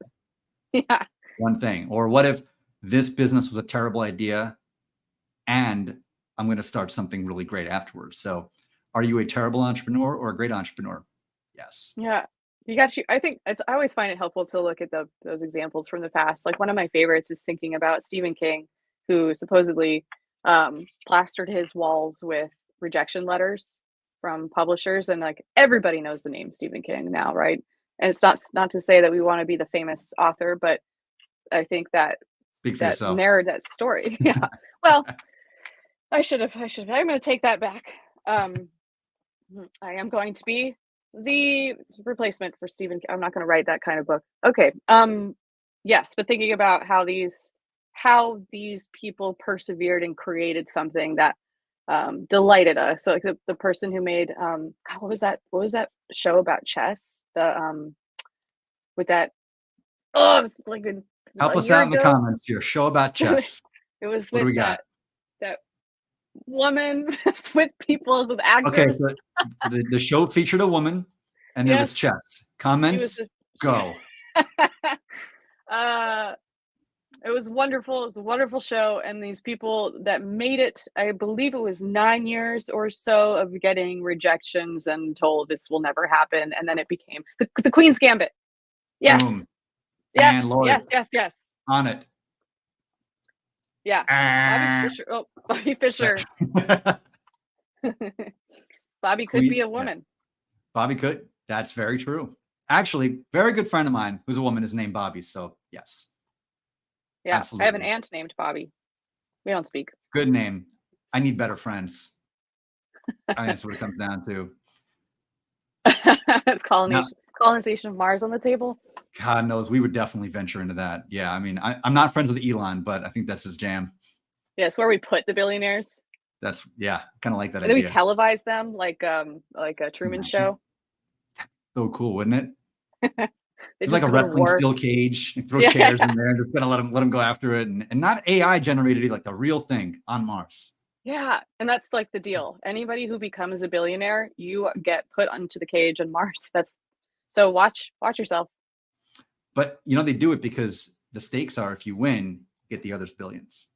Yeah. One thing. Or what if this business was a terrible idea and I'm going to start something really great afterwards? So are you a terrible entrepreneur or a great entrepreneur? Yes. Yeah. I think I always find it helpful to look at those examples from the past. Like one of my favorites is thinking about Stephen King, who supposedly plastered his walls with rejection letters from publishers, and like everybody knows the name Stephen King now, right? And it's not to say that we want to be the famous author, but I think that Speak for that yourself. narrated that story. Yeah. Well, I should have. I'm going to take that back. Um, I am going to be the replacement for Stephen. I'm not going to write that kind of book. Okay. Yes, but thinking about how these people persevered and created something that delighted us. So like the person who made God, what was that show about chess? The with that it was like Help a us year out in the ago. comments here. Show about chess. It was What do with we got? that woman with people, with Okay, actors. so the show featured a woman, and there was Yes, chess. she was Comments? the Go. uh, it was wonderful. It was a wonderful show, and these people that made it, I believe it was 9 years or so of getting rejections and told this will never happen, and then it became the Queen's Gambit. Yes. Boom. And Yes, Lord, yes, yes, yes. on it. Yeah. Bobby Ah. Fischer. Oh, Bobby Fischer. Bobby could be Queen, a yeah, woman. Bobby could. That's very true. Actually, very good friend of mine who's a woman is named Bobby. So yes, Yeah, I have an absolutely. aunt named Bobby. We don't speak. Good name. I need better friends. I think that's what it comes down to. It's Now, colonization of Mars on the table. God knows we would definitely venture into that. Yeah, I mean, I'm not friends with Elon, but I think that's his jam. Yes, where we put the billionaires, That's yeah, kind of like that and then we idea. televise them like a Truman Imagine. Show. So cool, wouldn't it? They It's like just a go to wrestling war. steel cage. You throw Yeah, chairs in there and just gonna let them go after it, and not AI generated, like the real thing on Mars. yeah, and that's like the deal. Anybody who becomes a billionaire, you get put onto the cage on Mars. That's so watch yourself. But they do it because the stakes are if you win, get the others billions.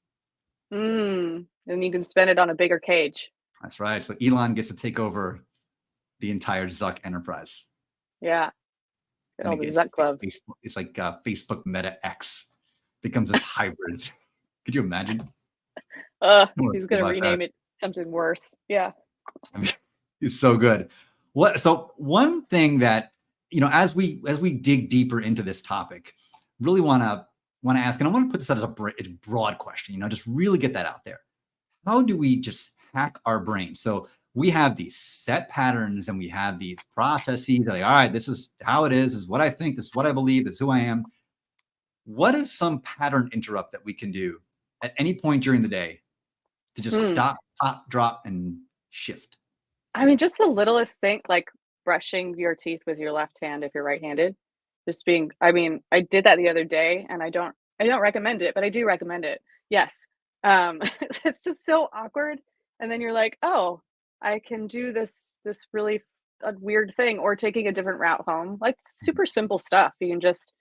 And you can spend it on a bigger cage. That's right. So Elon gets to take over the entire Zuck enterprise. Yeah, get And all it the gets Zuck gloves. Facebook. It's like Facebook Meta X becomes this hybrid. Could you imagine? I don't want He's to think gonna about that. rename it something worse. Yeah. I mean, it's so good. So one thing that as we dig deeper into this topic, really want to ask, and I want to put this out as a broad question. Just really get that out there. How do we just hack our brain? So we have these set patterns and we have these processes. Like, all right, this is how it is. This is what I think. This is what I believe. This is who I am. What is some pattern interrupt that we can do at any point during the day to just Hmm. stop, pop, drop, and shift? I mean, just the littlest thing, like brushing your teeth with your left hand if you're right-handed. I mean, I did that the other day and I don't recommend it, but I do recommend it. Yes. It's just so awkward. And then you're like, oh, I can do this really weird thing or taking a different route home. Like super simple stuff. You can just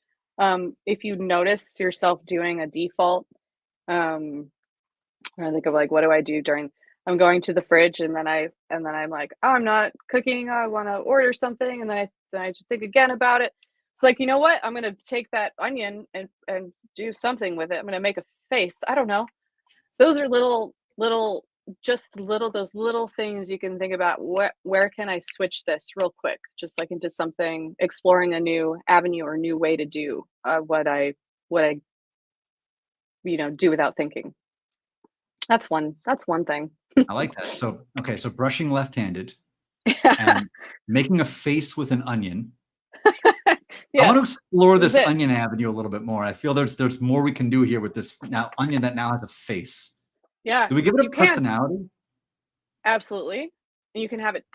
if you notice yourself doing a default, um I think of like, what do I do during I'm going to the fridge and then I'm like, oh, I'm not cooking. I want to order something, and then I just think again about it. It's like, you know what? I'm gonna take that onion and do something with it. I'm gonna make a face. I don't know. Those are those little things you can think about. Where can I switch this real quick, just like into something, exploring a new avenue or new way to do what I do without thinking. That's one thing. I like that. So, okay, so brushing left-handed and making a face with an onion. I want to Yes, explore this is this it. onion avenue a little bit more. I feel there's more we can do here with this now onion that now has a face. Yeah, Do we give it a you can. personality? Absolutely. You can have it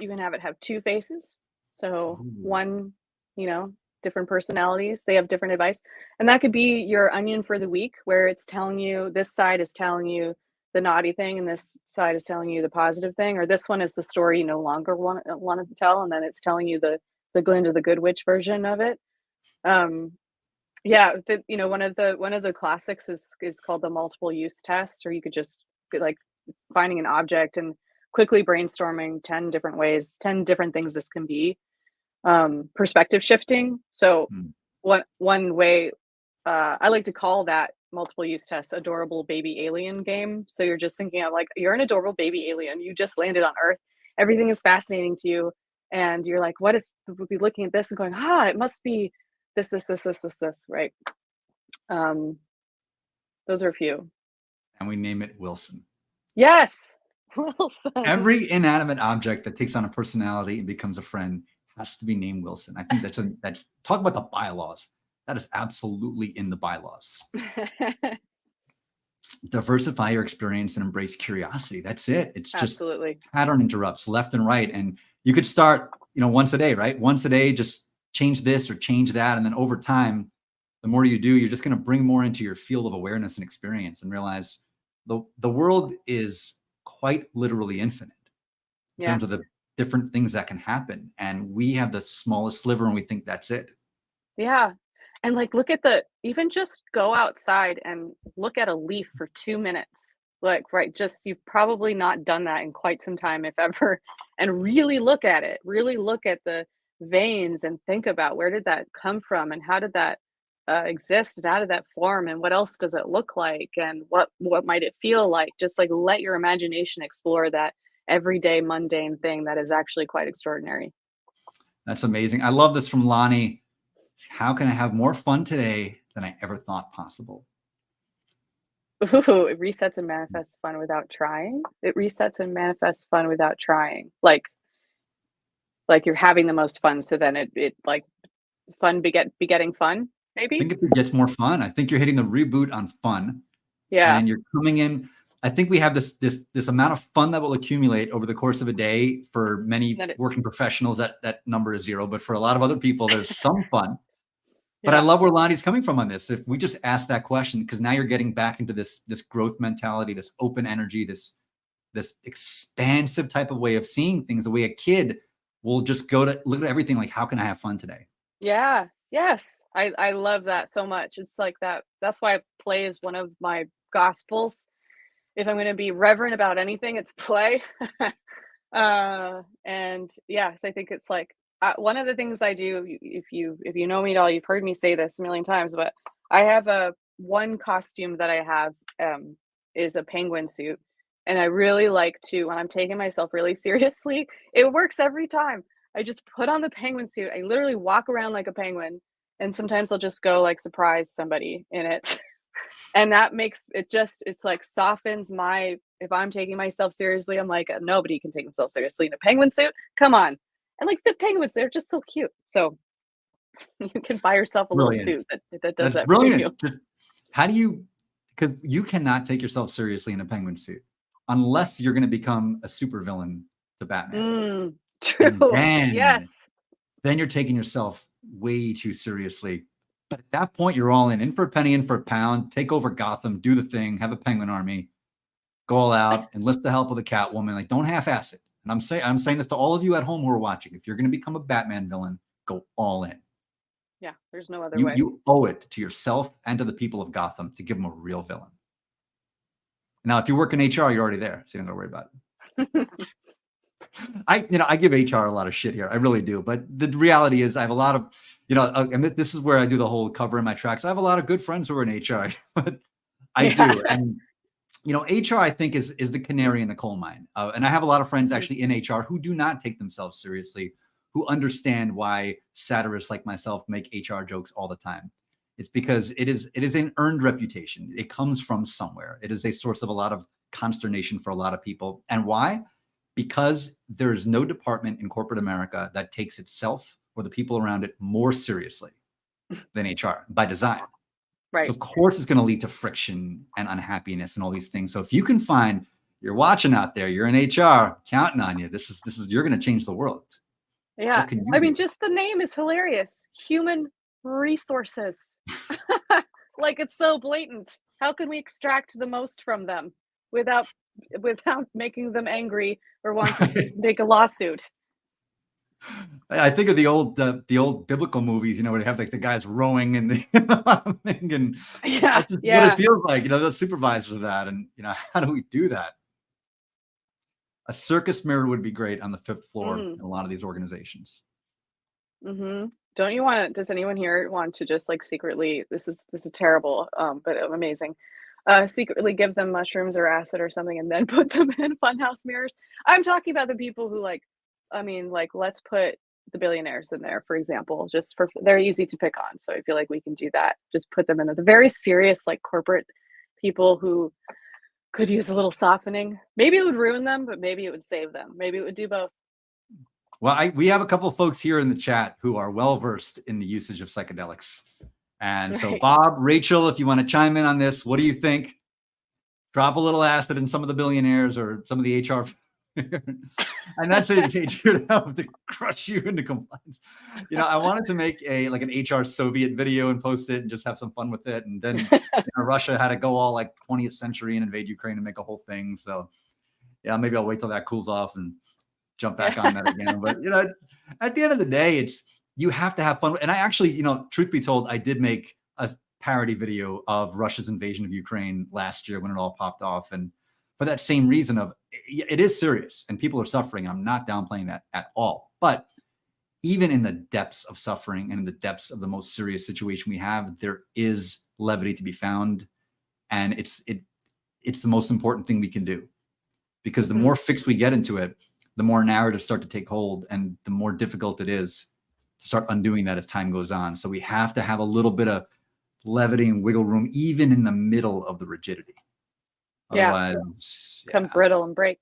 have 2 faces. So, Ooh. one, you know, different personalities, they have different advice, and that could be your onion for the week, where it's telling you this side is telling you the naughty thing, and this side is telling you the positive thing, or this one is the story you no longer want to tell, and then it's telling you the Glinda the Good Witch version of it. Um, yeah, one of the classics is called the multiple use test, or you could just like finding an object and quickly brainstorming 10 different ways, 10 different things this can be. Perspective shifting. So Hmm. one way I like to call that multiple use test adorable baby alien game. So you're just thinking of like you're an adorable baby alien. You just landed on Earth. Everything is fascinating to you. And you're like, what is we'll be looking at this and going, it must be this, right? Um, those are a few. And we name it Wilson. Yes. Wilson. Every inanimate object that takes on a personality and becomes a friend has to be named Wilson. I think that's talk about the bylaws. That is absolutely in the bylaws. Diversify your experience and embrace curiosity. That's it. It's just Absolutely. pattern interrupts left and right. And you could start, once a day, right? Once a day, just change this or change that. And then over time, the more you do, you're just going to bring more into your field of awareness and experience and realize the world is quite literally infinite in terms of the different things that can happen. And we have the smallest sliver and we think that's it. Yeah. And like even just go outside and look at a leaf for 2 minutes. Like, right, just you've probably not done that in quite some time, if ever, and really look at it. Really look at the veins and think about where did that come from and how did that exist and how did that form and what else does it look like and what might it feel like? Just like let your imagination explore that everyday mundane thing that is actually quite extraordinary. That's amazing. I love this from Lonnie. How can I have more fun today than I ever thought possible? Ooh, it resets and manifests fun without trying. It resets and manifests fun without trying. Like you're having the most fun, so then it like fun begetting fun, I maybe? think if it gets more fun, I think you're hitting the reboot on fun, Yeah. and you're coming in. I think we have this amount of fun that will accumulate over the course of a day. For many That it working professionals, that number is zero, but for a lot of other people, there's some fun. But I yeah. love where Lonnie's coming from on this. If we just ask that question, because now you're getting back into this growth mentality, this open energy, this expansive type of way of seeing things, the way a kid will just go to look at everything like, how can I have fun today? Yeah. Yes. I love that so much. It's like that's why play is one of my gospels. If I'm gonna be reverent about anything, it's play. And yes, I think it's like one of the things I do. If you know me at all, you've heard me say this a million times. But I have a one costume that I have is a penguin suit, and I really like to when I'm taking myself really seriously. It works every time. I just put on the penguin suit. I literally walk around like a penguin, and sometimes I'll just go like surprise somebody in it. And that makes it just it's like softens my if I'm taking myself seriously, I'm like, nobody can take themselves seriously in a penguin suit. Come on. And like the penguins, they're just so cute. So you can buy yourself a little Brilliant. suit that does That's that for you. brilliant. Just how do you, because you cannot take yourself seriously in a penguin suit unless you're going to become a supervillain to Batman. And True. then Yes. you're taking yourself way too seriously. But at that point, you're all in for a penny, in for a pound, take over Gotham, do the thing, have a penguin army, go all out, enlist the help of the Catwoman. Like, don't half-ass it. And I'm saying this to all of you at home who are watching. If you're going to become a Batman villain, go all in. Yeah. There's no other You way. you owe it to yourself and to the people of Gotham to give them a real villain. Now, if you work in HR, you're already there, so you don't got to worry about it. I give HR a lot of shit here. I really do. But the reality is I have a lot of, and this is where I do the whole cover in my tracks. I have a lot of good friends who are in HR, but I do. Yeah. And, HR, I think, is the canary in the coal mine. And I have a lot of friends actually in HR who do not take themselves seriously, who understand why satirists like myself make HR jokes all the time. It's because it is an earned reputation. It comes from somewhere. It is a source of a lot of consternation for a lot of people. And why? Because there is no department in corporate America that takes itself or the people around it more seriously than HR by design. Right. So of course it's going to lead to friction and unhappiness and all these things. So if you can find, you're watching out there, you're in HR, counting on you. This is you're going to change the world. Yeah. What can you I mean, do? just the name is hilarious. Human resources. Like it's so blatant. How can we extract the most from them without without making them angry or want to make a lawsuit? I think of the old biblical movies, where they have like the guys rowing and the and Yeah, that's just what it yeah. feels like. The supervisors of that, and how do we do that? A circus mirror would be great on the 5th floor Mm, in a lot of these organizations. mhm. Don't you wanna does anyone here want to just, like, secretly this is terrible, but amazing, secretly give them mushrooms or acid or something and then put them in funhouse mirrors? I'm talking about the people who, like I mean, like, let's put the billionaires in there, for example, just for they're easy to pick on, so I feel like we can do that. Just put them in the very serious, like, corporate people who could use a little softening. Maybe it would ruin them, but maybe it would save them. Maybe it would do both. Well, we have a couple of folks here in the chat who are well versed in the usage of psychedelics. And so, Right. Bob, Rachel, if you want to chime in on this, what do you think? Drop a little acid in some of the billionaires or some of the HR. And that's it here to help to crush you into compliance. I wanted to make an HR Soviet video and post it and just have some fun with it. And then Russia had to go all like 20th century and invade Ukraine and make a whole thing. So Yeah, maybe I'll wait till that cools off and jump back on that again. But at the end of the day, you have to have fun. And I actually, truth be told, I did make a parody video of Russia's invasion of Ukraine last year when it all popped off. And for that same reason of it is serious and people are suffering. I'm not downplaying that at all. But even in the depths of suffering and in the depths of the most serious situation we have, there is levity to be found. And it's the most important thing we can do, because the more fixed we get into it, the more narratives start to take hold and the more difficult it is to start undoing that as time goes on. So we have to have a little bit of levity and wiggle room, even in the middle of the rigidity. Otherwise, become brittle and break.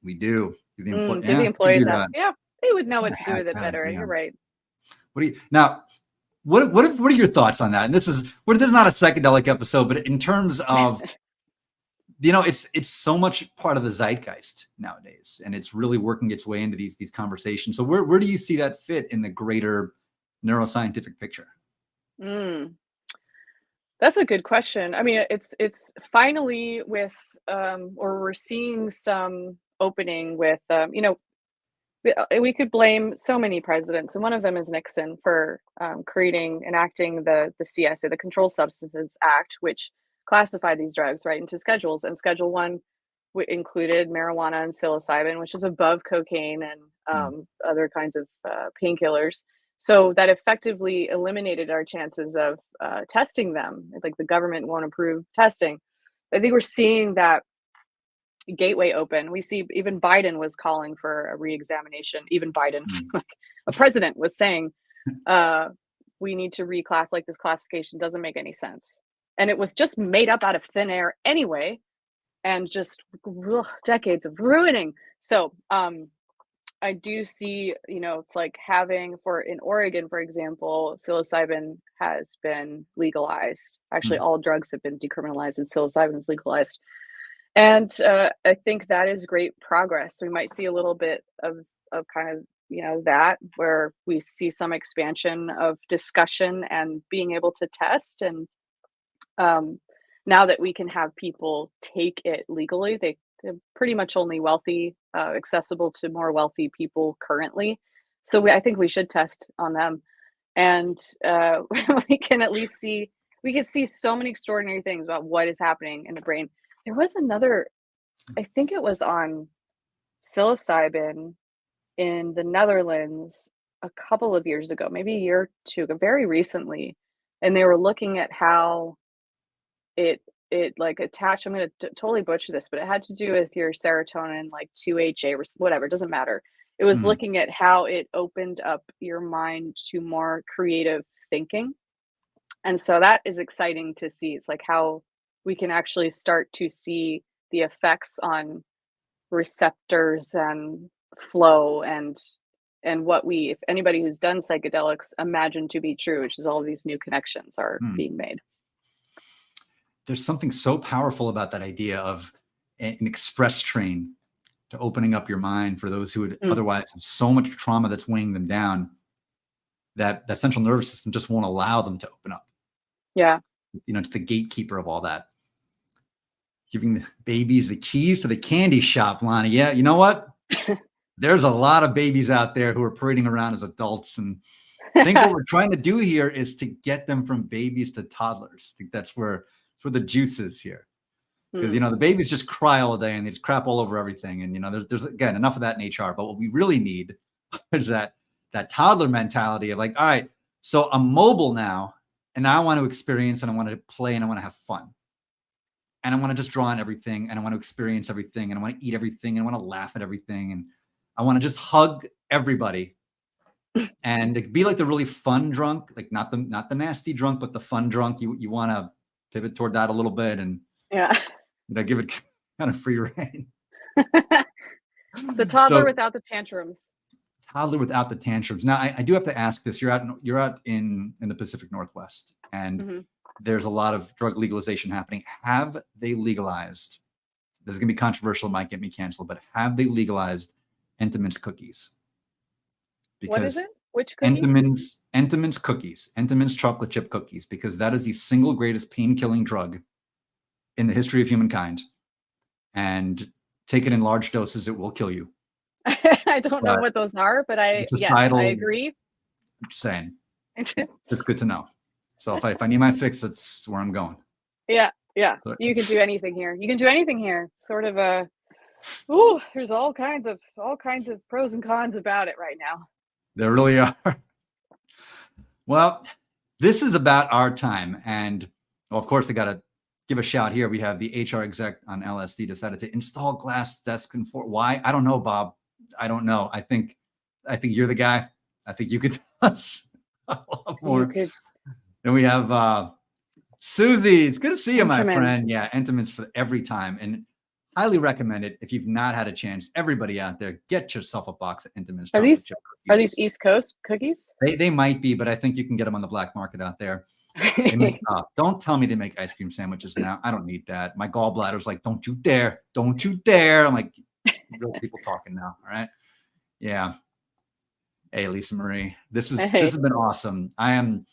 We do. Give the employees they would know what to do with it better. You're right. What are your thoughts on that? And this is not a psychedelic episode, but in terms of it's so much part of the zeitgeist nowadays, and it's really working its way into these conversations. So where do you see that fit in the greater neuroscientific picture? That's a good question. I mean, it's finally with or we're seeing some opening with we could blame so many presidents, and one of them is Nixon, for enacting the CSA, the Controlled Substances Act, which classified these drugs right into schedules. And Schedule 1 included marijuana and psilocybin, which is above cocaine and other kinds of painkillers. So that effectively eliminated our chances of testing them. Like, the government won't approve testing. I think we're seeing that gateway open. We see even Biden was calling for a reexamination. Even Biden, like a president, was saying, we need to reclass, like, this classification doesn't make any sense. And it was just made up out of thin air anyway, and just decades of ruining. So I do see, it's like having, in Oregon, for example, psilocybin has been legalized. Actually, all drugs have been decriminalized and psilocybin is legalized. And I think that is great progress. We might see a little bit of kind of, that, where we see some expansion of discussion and being able to test. And now that we can have people take it legally, they're pretty much only wealthy, accessible to more wealthy people currently. So I think we should test on them. And we can see so many extraordinary things about what is happening in the brain. There was another, I think it was on psilocybin in the Netherlands a couple of years ago, maybe a year or two ago, very recently. And they were looking at how it like attached, I'm going to totally butcher this, but it had to do with your serotonin, like 2HA or whatever, it doesn't matter. It was looking at how it opened up your mind to more creative thinking. And so that is exciting to see. It's like how we can actually start to see the effects on receptors and flow and what if anybody who's done psychedelics imagine to be true, which is all of these new connections are being made. There's something so powerful about that idea of an express train to opening up your mind for those who would otherwise have so much trauma that's weighing them down, that central nervous system just won't allow them to open up. Yeah. It's the gatekeeper of all that. Giving the babies the keys to the candy shop, Lonnie. Yeah, you know what? There's a lot of babies out there who are parading around as adults. And I think what we're trying to do here is to get them from babies to toddlers. I think that's where the juice is here. Because, the babies just cry all day and they just crap all over everything. And, there's again, enough of that in HR. But what we really need is that toddler mentality of like, all right, so I'm mobile now and I want to experience and I want to play and I want to have fun. And I want to just draw on everything and I want to experience everything and I want to eat everything and I want to laugh at everything and I want to just hug everybody and be like the really fun drunk, like not the nasty drunk, but the fun drunk. You want to pivot toward that a little bit and give it kind of free rein. The toddler without the tantrums. Toddler without the tantrums. Now I do have to ask this. You're out in the Pacific Northwest and there's a lot of drug legalization happening. Have they legalized? This is going to be controversial. It might get me canceled, but have they legalized Entenmann's cookies? Because what is it? Which cookies? Entenmann's cookies, Entenmann's chocolate chip cookies, because that is the single greatest pain-killing drug in the history of humankind. And Take it in large doses. It will kill you. I don't know But what those are, but the yes, I societal, agree. I'm just saying, it's good to know. So if I need my fix, that's where I'm going. Yeah, yeah. But You can do anything here. You can do anything here. Sort of a ooh, there's all kinds of pros and cons about it right now. there really are. Well, this is about our time. And well, of course, I got to give a shout here. We have the HR exec on LSD decided to install glass desk and floor. Why? I don't know, Bob. I don't know. I think you're the guy. I think you could tell us a lot You more. could Then we have Susie. It's good to see you, my friend. Enterments. Yeah, Enterments for every time. And highly recommend it if you've not had a chance. Everybody out there, get yourself a box of Enterments Are chocolate these chip are these cookies. East Coast cookies? They might be, but I think you can get them on the black market out there. They make, don't tell me they make ice cream sandwiches now. I don't need that. My gallbladder's like, don't you dare. Don't you dare. I'm like, real people talking now. All right. Yeah. Hey, Lisa Marie, this has been awesome. I'm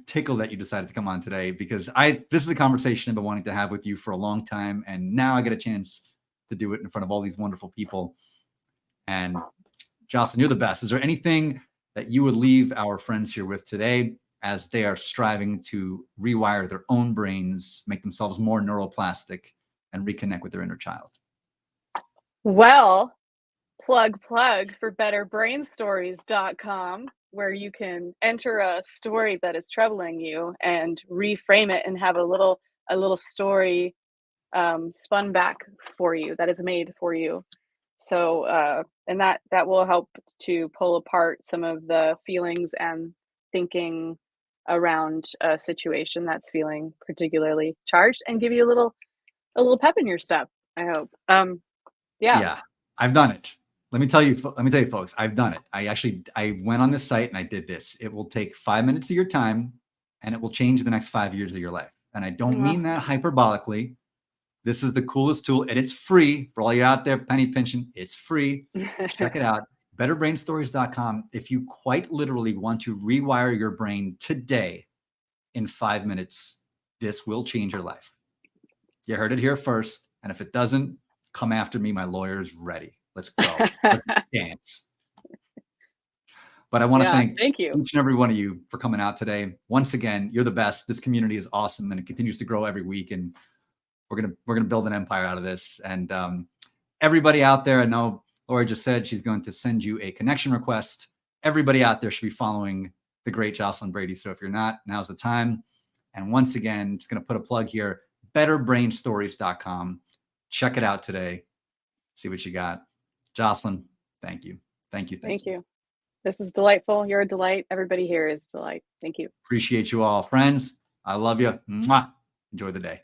tickled that you decided to come on today because this is a conversation I've been wanting to have with you for a long time. And now I get a chance to do it in front of all these wonderful people. And Jocelyn, you're the best. Is there anything that you would leave our friends here with today as they are striving to rewire their own brains, make themselves more neuroplastic, and reconnect with their inner child? Well, plug for betterbrainstories.com, where you can enter a story that is troubling you and reframe it and have a little story spun back for you that is made for you. So and that will help to pull apart some of the feelings and thinking around a situation that's feeling particularly charged and give you a little pep in your step, I hope. Yeah. Yeah, I've done it. Let me tell you, folks, I've done it. I went on this site and I did this. It will take 5 minutes of your time and it will change the next 5 years of your life. And I don't mean that hyperbolically. This is the coolest tool and it's free for all you out there penny pinching. It's free. Check it out. Betterbrainstories.com. If you quite literally want to rewire your brain today in 5 minutes, this will change your life. You heard it here first. And if it doesn't, come after me. My lawyer's ready. Let's go. Let's dance. But I want to thank you. each and every one of you for coming out today. Once again, you're the best. This community is awesome and it continues to grow every week. And we're gonna build an empire out of this. And everybody out there, I know Laura just said she's going to send you a connection request. Everybody out there should be following the great Jocelyn Brady. So if you're not, now's the time. And once again, just gonna put a plug here, betterbrainstories.com. Check it out today. See what you got. Jocelyn, thank you. Thank you. Thank you. This is delightful. You're a delight. Everybody here is a delight. Thank you. Appreciate you all. Friends, I love you. Mwah. Enjoy the day.